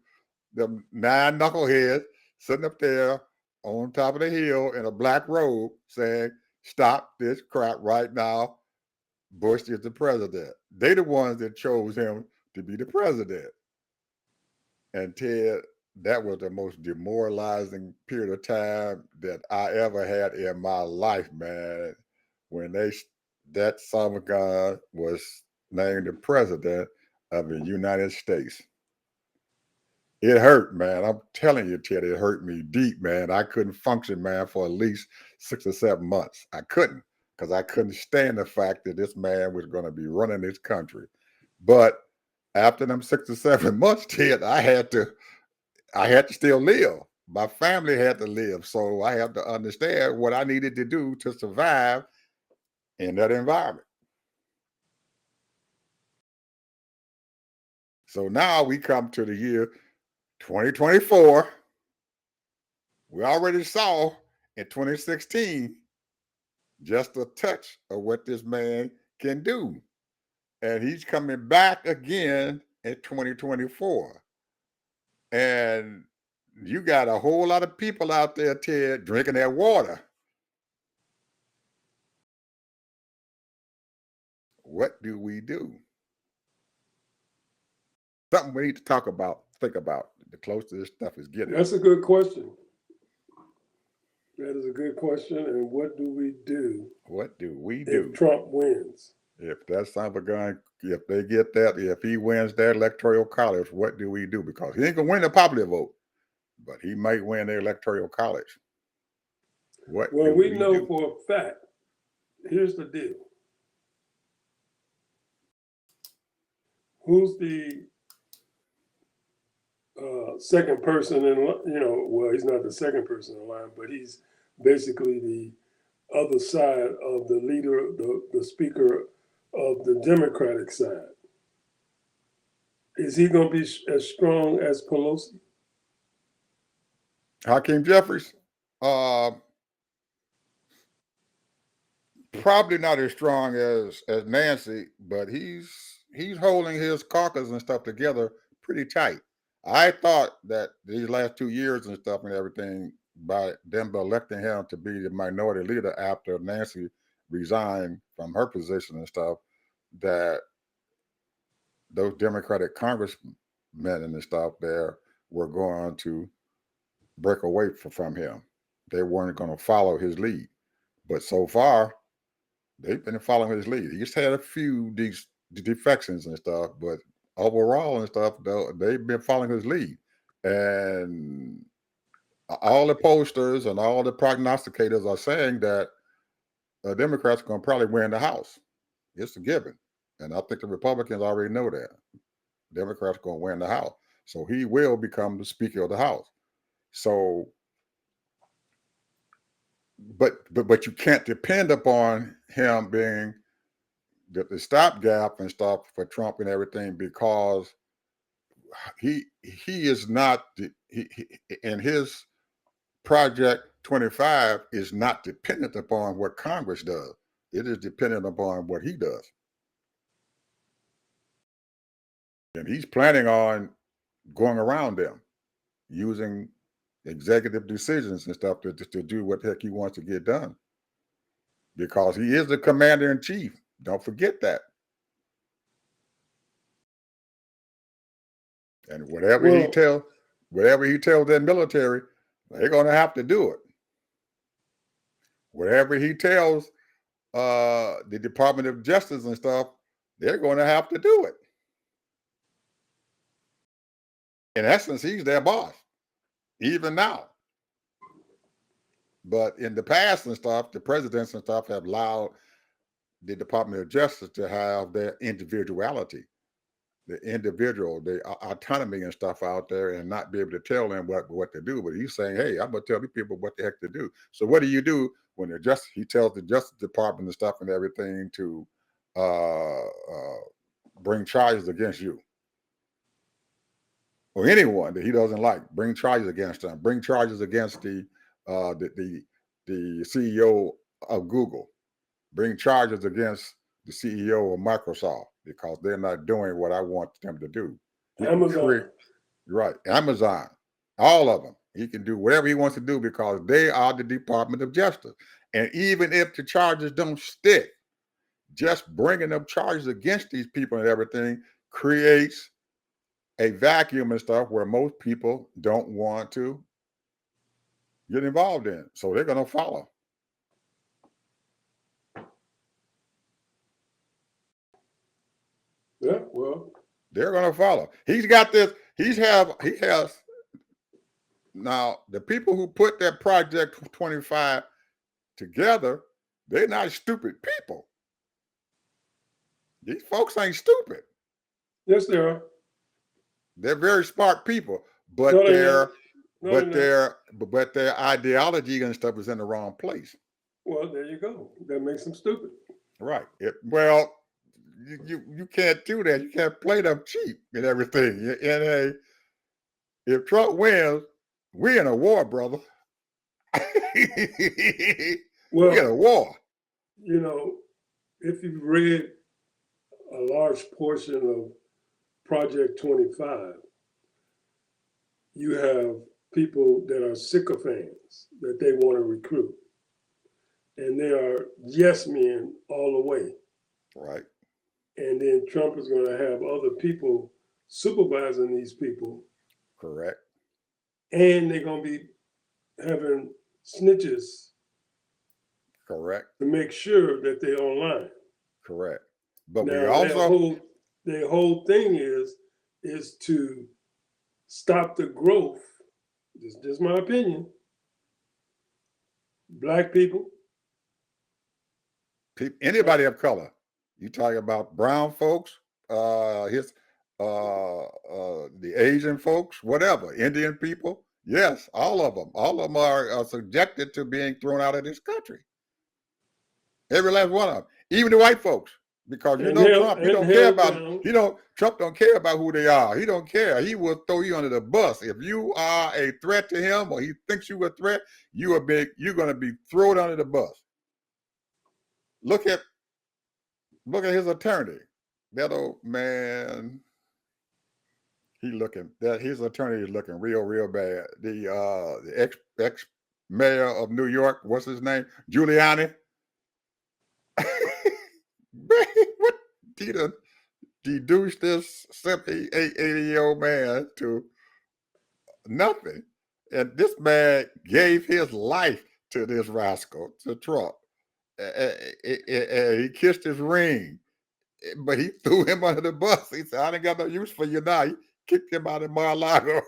them 9 knuckleheads sitting up there on top of the hill in a black robe saying, "Stop this crap right now. Bush is the president." They the ones that chose him to be the president. And Ted, that was the most demoralizing period of time that I ever had in my life, man. When that son of a gun was named the president of the United States. It hurt, man. I'm telling you, Ted, it hurt me deep, man. I couldn't function, man, for at least 6 or 7 months. I couldn't, because I couldn't stand the fact that this man was going to be running this country. But after them 6 or 7 months, Ted, I had to still live. My family had to live. So I have to understand what I needed to do to survive in that environment. So now we come to the year 2024. We already saw in 2016 just a touch of what this man can do. And he's coming back again in 2024. And you got a whole lot of people out there, Ted, drinking that water. What do we do? Something we need to talk about, think about, the closer this stuff is getting. That's a good question. That is a good question. And what do we do? What do we do if Trump wins? If that son of a gun, if they get that, if he wins that Electoral College, what do we do? Because he ain't gonna win the popular vote, but he might win the Electoral College. What Well, do we we know do? for a fact. Here's the deal. Who's the second person in, well, he's not the second person in line, but he's basically the other side of the leader, the speaker of the Democratic side. Is he going to be as strong as Pelosi? Hakeem Jeffries, probably not as strong as Nancy, but he's holding his caucus and stuff together pretty tight. I thought that these last 2 years and stuff and everything, by them electing him to be the minority leader after Nancy resigned from her position and stuff, that those Democratic congressmen and stuff there were going to break away from him. They weren't going to follow his lead. But so far, they've been following his lead. He's had a few defections and stuff, but overall and stuff, they've been following his lead. And all the pollsters and all the prognosticators are saying that Democrats are going to probably win the House. It's a given. And I think the Republicans already know that. Democrats are going to win the House. So he will become the Speaker of the House. So, but you can't depend upon him being the stopgap and stuff for Trump and everything, because he is not in his Project 25 is not dependent upon what Congress does. It is dependent upon what he does. And he's planning on going around them, using executive decisions and stuff to do what the heck he wants to get done. Because he is the commander in chief. Don't forget that. And whatever he tells that military, they're going to have to do it. Whatever he tells the Department of Justice and stuff, they're going to have to do it. In essence, he's their boss, even now. But in the past and stuff, the presidents and stuff have allowed the Department of Justice to have their individuality, the individual, the autonomy and stuff out there, and not be able to tell them what to do. But he's saying, hey, I'm going to tell these people what the heck to do. So what do you do when he tells the Justice Department and stuff and everything to bring charges against you? Or anyone that he doesn't like, bring charges against them. Bring charges against the CEO of Google. Bring charges against the CEO of Microsoft because they're not doing what I want them to do. Amazon. Right. Amazon. All of them. He can do whatever he wants to do because they are the Department of Justice. And even if the charges don't stick, just bringing up charges against these people and everything creates a vacuum and stuff where most people don't want to get involved in. So they're going to follow. Yeah, well, they're going to follow. He's got this. He has now the people who put that Project 25 together. They're not stupid people. These folks ain't stupid. Yes, they are. They're very smart people, but but their ideology and stuff is in the wrong place. Well, there you go. That makes them stupid. Right. You can't do that. You can't play them cheap and everything. If Trump wins, we're in a war, brother. We're in a war. You know, if you've read a large portion of Project 25, you have people that are sycophants that they want to recruit. And they are yes men all the way. Right. And then Trump is going to have other people supervising these people. Correct. And they're going to be having snitches. Correct. To make sure that they're online. Correct. But now, we also their whole thing is to stop the growth. This is my opinion. Black people. Anybody of color. You talking about brown folks, the Asian folks, whatever, Indian people. Yes, all of them. All of them are subjected to being thrown out of this country. Every last one of them, even the white folks, because Trump. He don't care about. Trump don't care about who they are. He don't care. He will throw you under the bus if you are a threat to him, or he thinks you a threat. You're going to be thrown under the bus. Look at his attorney. That old man. His attorney is looking real bad. The ex mayor of New York, what's his name? Giuliani. What did deduce this 78-80-year-old man to nothing? And this man gave his life to this rascal, to Trump. He kissed his ring, but he threw him under the bus. He said, I didn't got no use for you now. He kicked him out of Mar-a-Lago.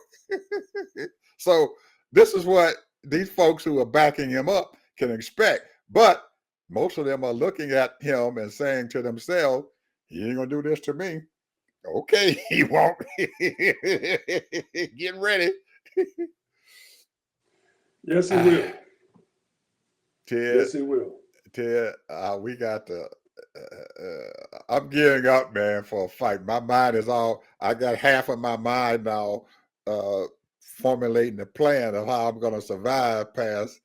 So this is what these folks who are backing him up can expect. But most of them are looking at him and saying to themselves, he ain't going to do this to me. Okay, he won't. Get ready. Yes, he will. Ted, yes, he will. Ted, we got to. I'm gearing up, man, for a fight. My mind is I got half of my mind now formulating a plan of how I'm going to survive past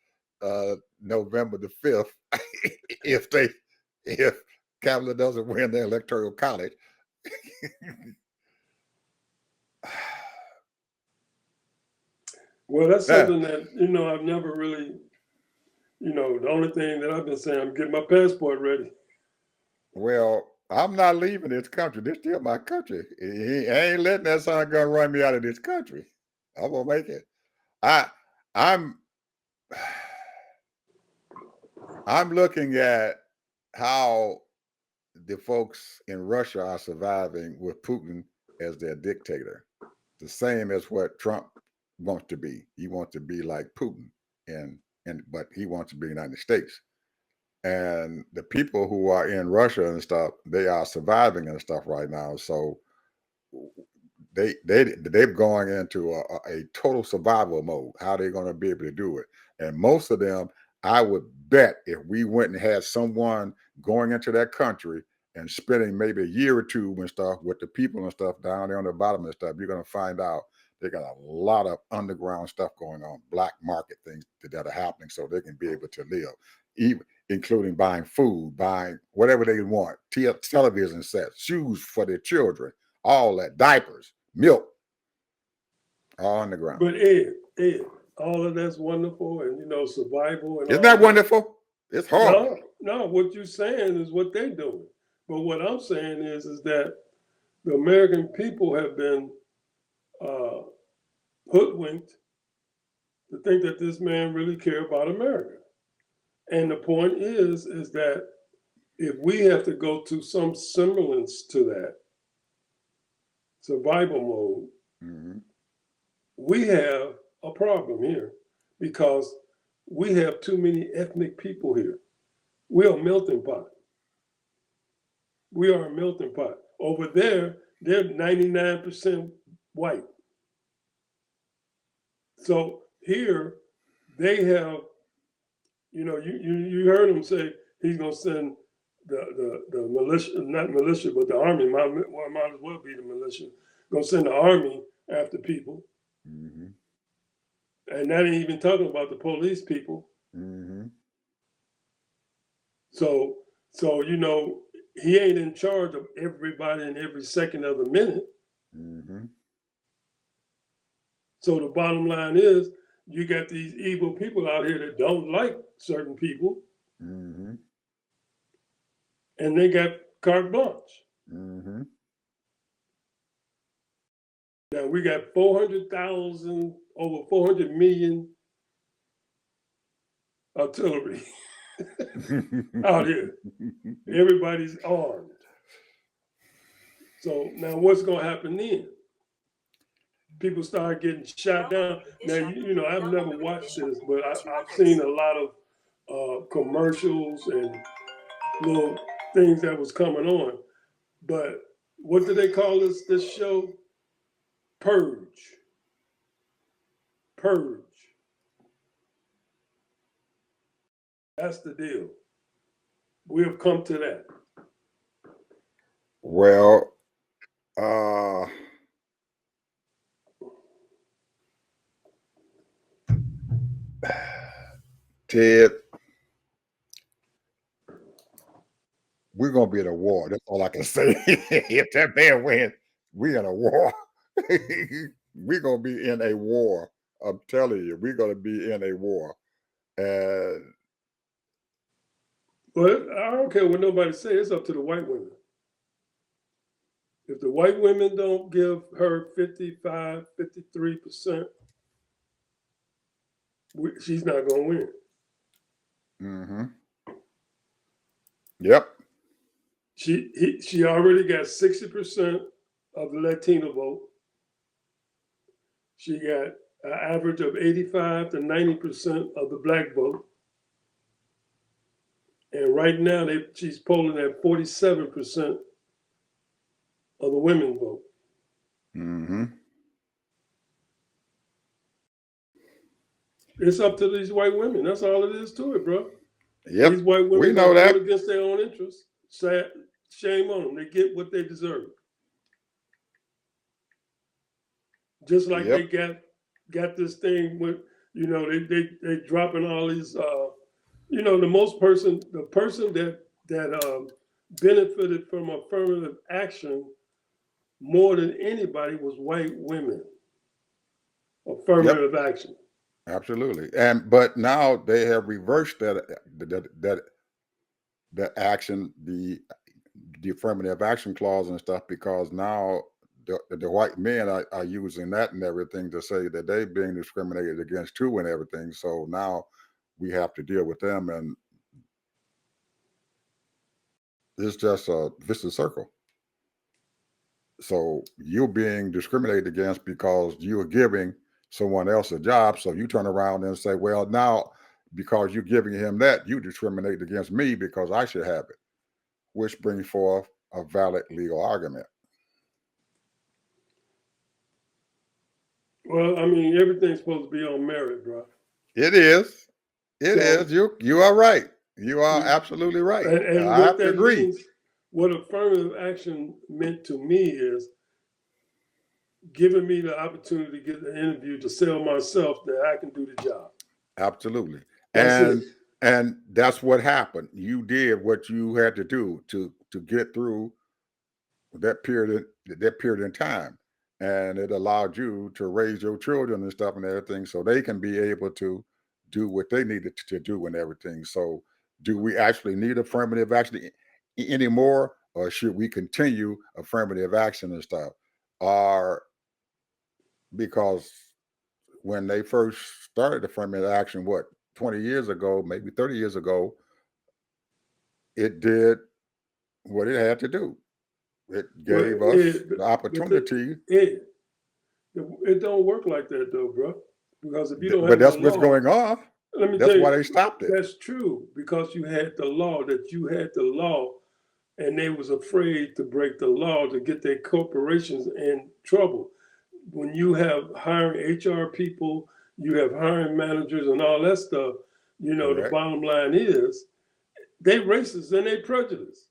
November the 5th if Kamala doesn't win the Electoral College. Well, that's something that, I've never really, the only thing that I've been saying, I'm getting my passport ready. Well, I'm not leaving this country. This is still my country. I ain't letting that son gun run me out of this country. I'm gonna make it. I'm looking at how the folks in Russia are surviving with Putin as their dictator. The same as what Trump wants to be. He wants to be like Putin, and but he wants to be United States. And the people who are in Russia and stuff, they are surviving and stuff right now. So they've gone into a total survival mode. How they're going to be able to do it? And most of them, I would bet, if we went and had someone going into that country and spending maybe a year or two and stuff with the people and stuff down there on the bottom and stuff, you're going to find out they got a lot of underground stuff going on, black market things that are happening, so they can be able to live, even including buying food, buying whatever they want, television sets, shoes for their children, all that, diapers, milk, all on the ground. But Ed, all of that's wonderful, and survival and Isn't all that wonderful? It's horrible. No, what you're saying is what they're doing. But what I'm saying is that the American people have been hoodwinked to think that this man really cares about America. And the point is that if we have to go to some semblance to that survival mode, we have a problem here because we have too many ethnic people here. We're a melting pot. We are a melting pot. Over there, they're 99% white. So here, they have, you heard him say he's going to send the militia, not militia, but the army, might as well be the militia, going to send the army after people. Mm-hmm. And that ain't even talking about the police people. Mm-hmm. So he ain't in charge of everybody in every second of the minute. Mm-hmm. So the bottom line is, you got these evil people out here that don't like certain people, Mm-hmm. and they got carte blanche. Mm-hmm. Now we got 400,000, over 400 million artillery out here. Everybody's armed. So now what's going to happen then? People start getting shot down. Now, I've never watched this, but I've seen a lot of commercials and little things that was coming on. But what do they call this show? Purge. Purge. That's the deal. We have come to that. Well, Ted, we're gonna be in a war. That's all I can say. If that man wins, we're in a war. We're gonna be in a war. I'm telling you, we're gonna be in a war. And But I don't care what nobody says. It's up to the white women. If the white women don't give her 55, 53%, she's not going to win. mm-hmm. Yep. She already got 60% of the Latino vote. She got an average of 85 to 90% of the black vote. And right now, she's polling at 47% of the women vote. Mm-hmm. It's up to these white women. That's all it is to it, bro. Yep. These white women We know that. vote against their own interests. Shame on them. They get what they deserve. Just like they got this thing with, they dropping all these, the person that benefited from affirmative action more than anybody was white women. Affirmative action. Absolutely. But now they have reversed that action, the affirmative action clause and stuff, because now the white men are using that and everything to say that they're being discriminated against too and everything. So now we have to deal with them. And it's just a vicious circle. So you're being discriminated against because you are giving someone else a job. So you turn around and say, well, now because you're giving him that, you discriminate against me because I should have it, which brings forth a valid legal argument. Well, I mean, everything's supposed to be on merit, bro. It is. It So is. You are right. You are absolutely right. and I what have to that agree. means, what affirmative action meant to me is giving me the opportunity to get the interview to sell myself that I can do the job. Absolutely. That's it. And that's what happened. You did what you had to do to get through that period in time, and it allowed you to raise your children and stuff and everything so they can be able to do what they needed to do and everything. So do we actually need affirmative action anymore, or should we continue affirmative action and stuff? Or because when they first started affirmative action, what, 20 years ago, maybe 30 years ago, it did what it had to do. It Well, gave us the opportunity. It don't work like that though, bro. Because if you don't But have the that's what's law, going on. let me That's tell why you, they stopped it. that's true. Because you had the law, and they was afraid to break the law to get their corporations in trouble. When you have hiring HR people, you have hiring managers and all that stuff, the Correct. bottom line is they racist and they prejudiced.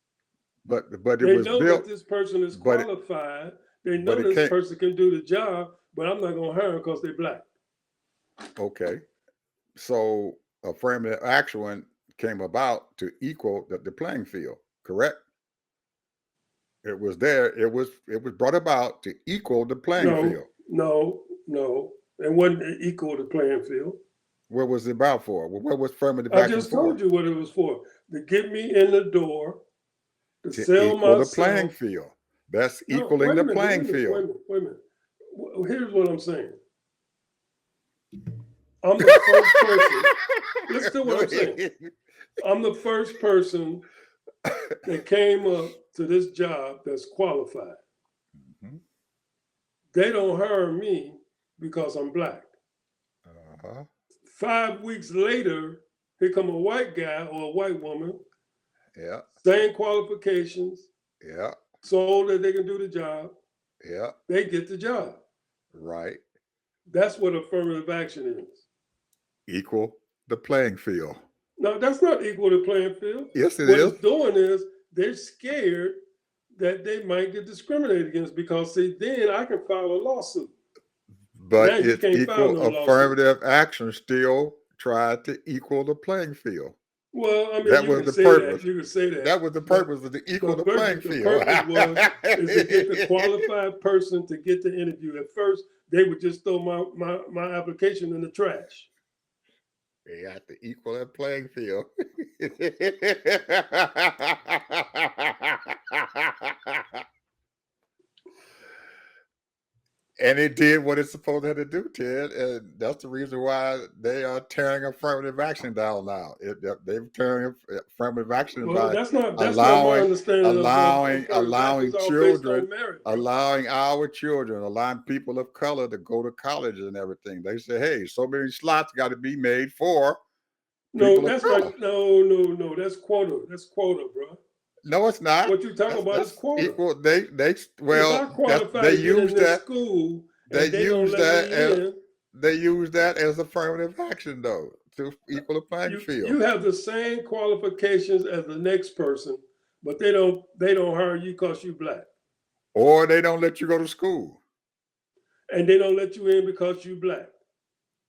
But it They was know built. that this person is But qualified. They but know it this can't. person can do the job, but I'm not going to hire them because they're black. Okay. So affirmative action came about to equal the playing field. Correct. It was there. It was brought about to equal the playing field. No. It wasn't equal to playing field. What was it about for? What was affirmative I action just for? told you what it was for. To get me in the door, to To sell equal the playing myself. field. That's No, equaling the playing wait field. a minute. Here's what I'm saying. I'm the first person. Listen to what I'm saying. I'm the first person that came up to this job that's qualified. Mm-hmm. They don't hire me because I'm black. Uh-huh. 5 weeks later, here come a white guy or a white woman, Yeah. same qualifications, Yeah. so that they can do the job. Yeah. They get the job. Right. That's what affirmative action is. Equal the playing field. No, that's not equal to playing field. Yes, it What is. it's doing is they're scared that they might get discriminated against because see, then I can file a lawsuit. But Now you it's can't file equal no lawsuit. affirmative action still tried to equal the playing field. Well, I mean, That you was can the say purpose. that. You can say that. That was the purpose of the equal the playing The field. purpose was is to get the qualified person to get the interview. At first, they would just throw my application in the trash. They got to equal that playing field. And it did what it's supposed to do, Ted. And that's the reason why they are tearing affirmative action down now. They've tearing affirmative action Well, by that's not my allowing understanding of affirmative action. It's all based children, on merit. allowing our children, allowing people of color to go to college and everything. They say, hey, so many slots got to be made for No, people of that's color. right. No. That's quota. That's quota, bro. No, it's not. What you talking about is quota. Equal. If I qualify They to get in use this that. school They and they don't use let that me as in, they use that as affirmative action, though, to equal the playing field. you have the same qualifications as the next person, but they don't hire you because you black, Or they don't let you go to school. and they don't let you in because you black.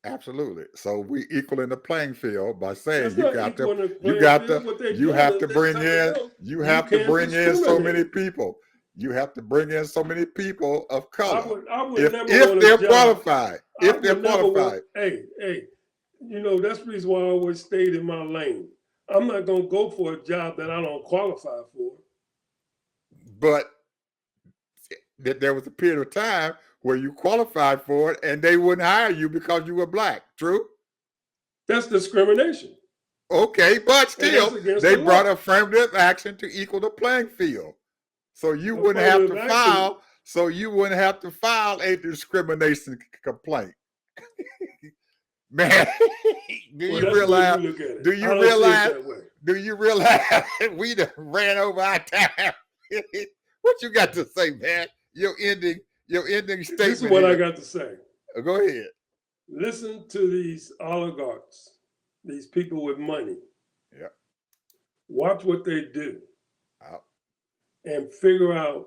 Absolutely. So we equaling the playing field by saying That's you not got equal to in the playing field. What they're doing is they're telling them you you have to can't bring in so many discriminate. people. You have to bring in so many people of color. I would If never want a they're job. qualified. I If they're would never qualified. Hey, that's the reason why I always stayed in my lane. I'm not gonna go for a job that I don't qualify for. But there was a period of time where you qualified for it and they wouldn't hire you because you were black. True? That's discrimination. Okay, but still, against they the brought law. affirmative action to equal the playing field. So you wouldn't have to Affirmative action. file. So you wouldn't have to file a discrimination complaint. Man, do Well, you that's the way you realize? look at it. Do I you don't see it realize? that way. Do you realize we done ran over our time? What you got to say, man? Your ending statement. This is what I got to say. Go ahead. Listen to these oligarchs, these people with money. Yep. Watch what they do Out. and figure out,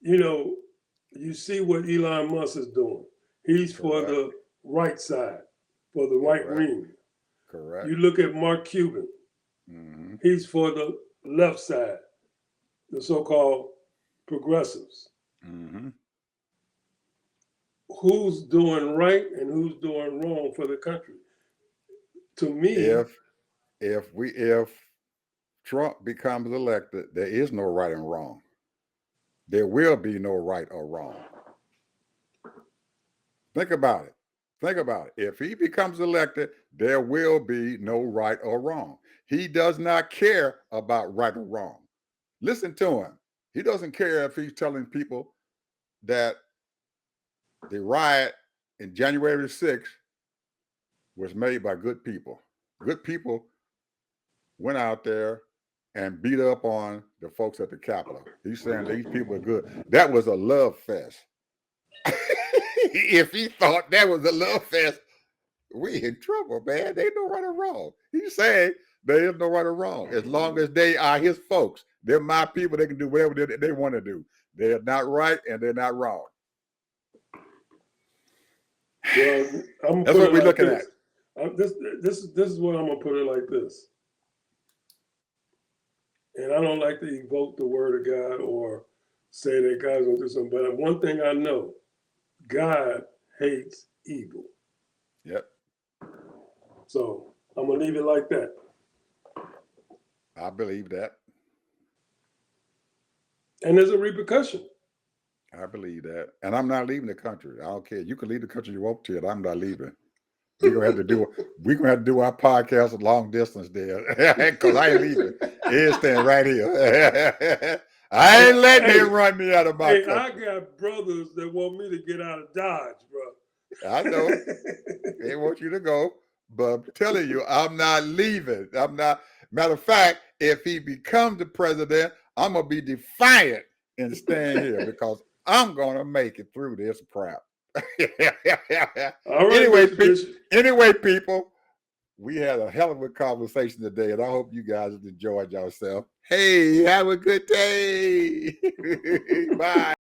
you see what Elon Musk is doing. He's for Correct. the right side, for the right Correct. wing. Correct. You look at Mark Cuban. Mm-hmm. He's for the left side, the so-called progressives. Mm-hmm. Who's doing right and who's doing wrong for the country? To me, If Trump becomes elected, there is no right and wrong. There will be no right or wrong. Think about it. Think about it. If he becomes elected, there will be no right or wrong. He does not care about right or wrong. Listen to him. He doesn't care if he's telling people that the riot in January 6th was made by good people. Good people went out there and beat up on the folks at the Capitol. He's saying these people are good. That was a love fest. If he thought that was a love fest, we in trouble, man. There ain't no right or wrong. He's saying there is no right or wrong. As long as they are his folks, they're my people, they can do whatever they want to do. They're not right and they're not wrong. well, That's what we're looking at. This is what I'm gonna put it like this. And I don't like to evoke the word of God or say that God's gonna do something. But one thing I know, God hates evil. Yep. So I'm gonna leave it like that. I believe that. And there's a repercussion. I believe that. And I'm not leaving the country. I don't care. You can leave the country you want to, and I'm not leaving. We're gonna have to do our podcast long distance there. Because I ain't leaving. It's staying right here. I ain't letting him run me out of my country. I got brothers that want me to get out of Dodge, bro. I know. They want you to go. But I'm telling you, I'm not leaving. I'm not. Matter of fact, if he becomes the president, I'm gonna be defiant and staying here because I'm gonna make it through this crap. All right, anyway, people, we had a hell of a conversation today, and I hope you guys enjoyed yourself. Hey, have a good day. Bye.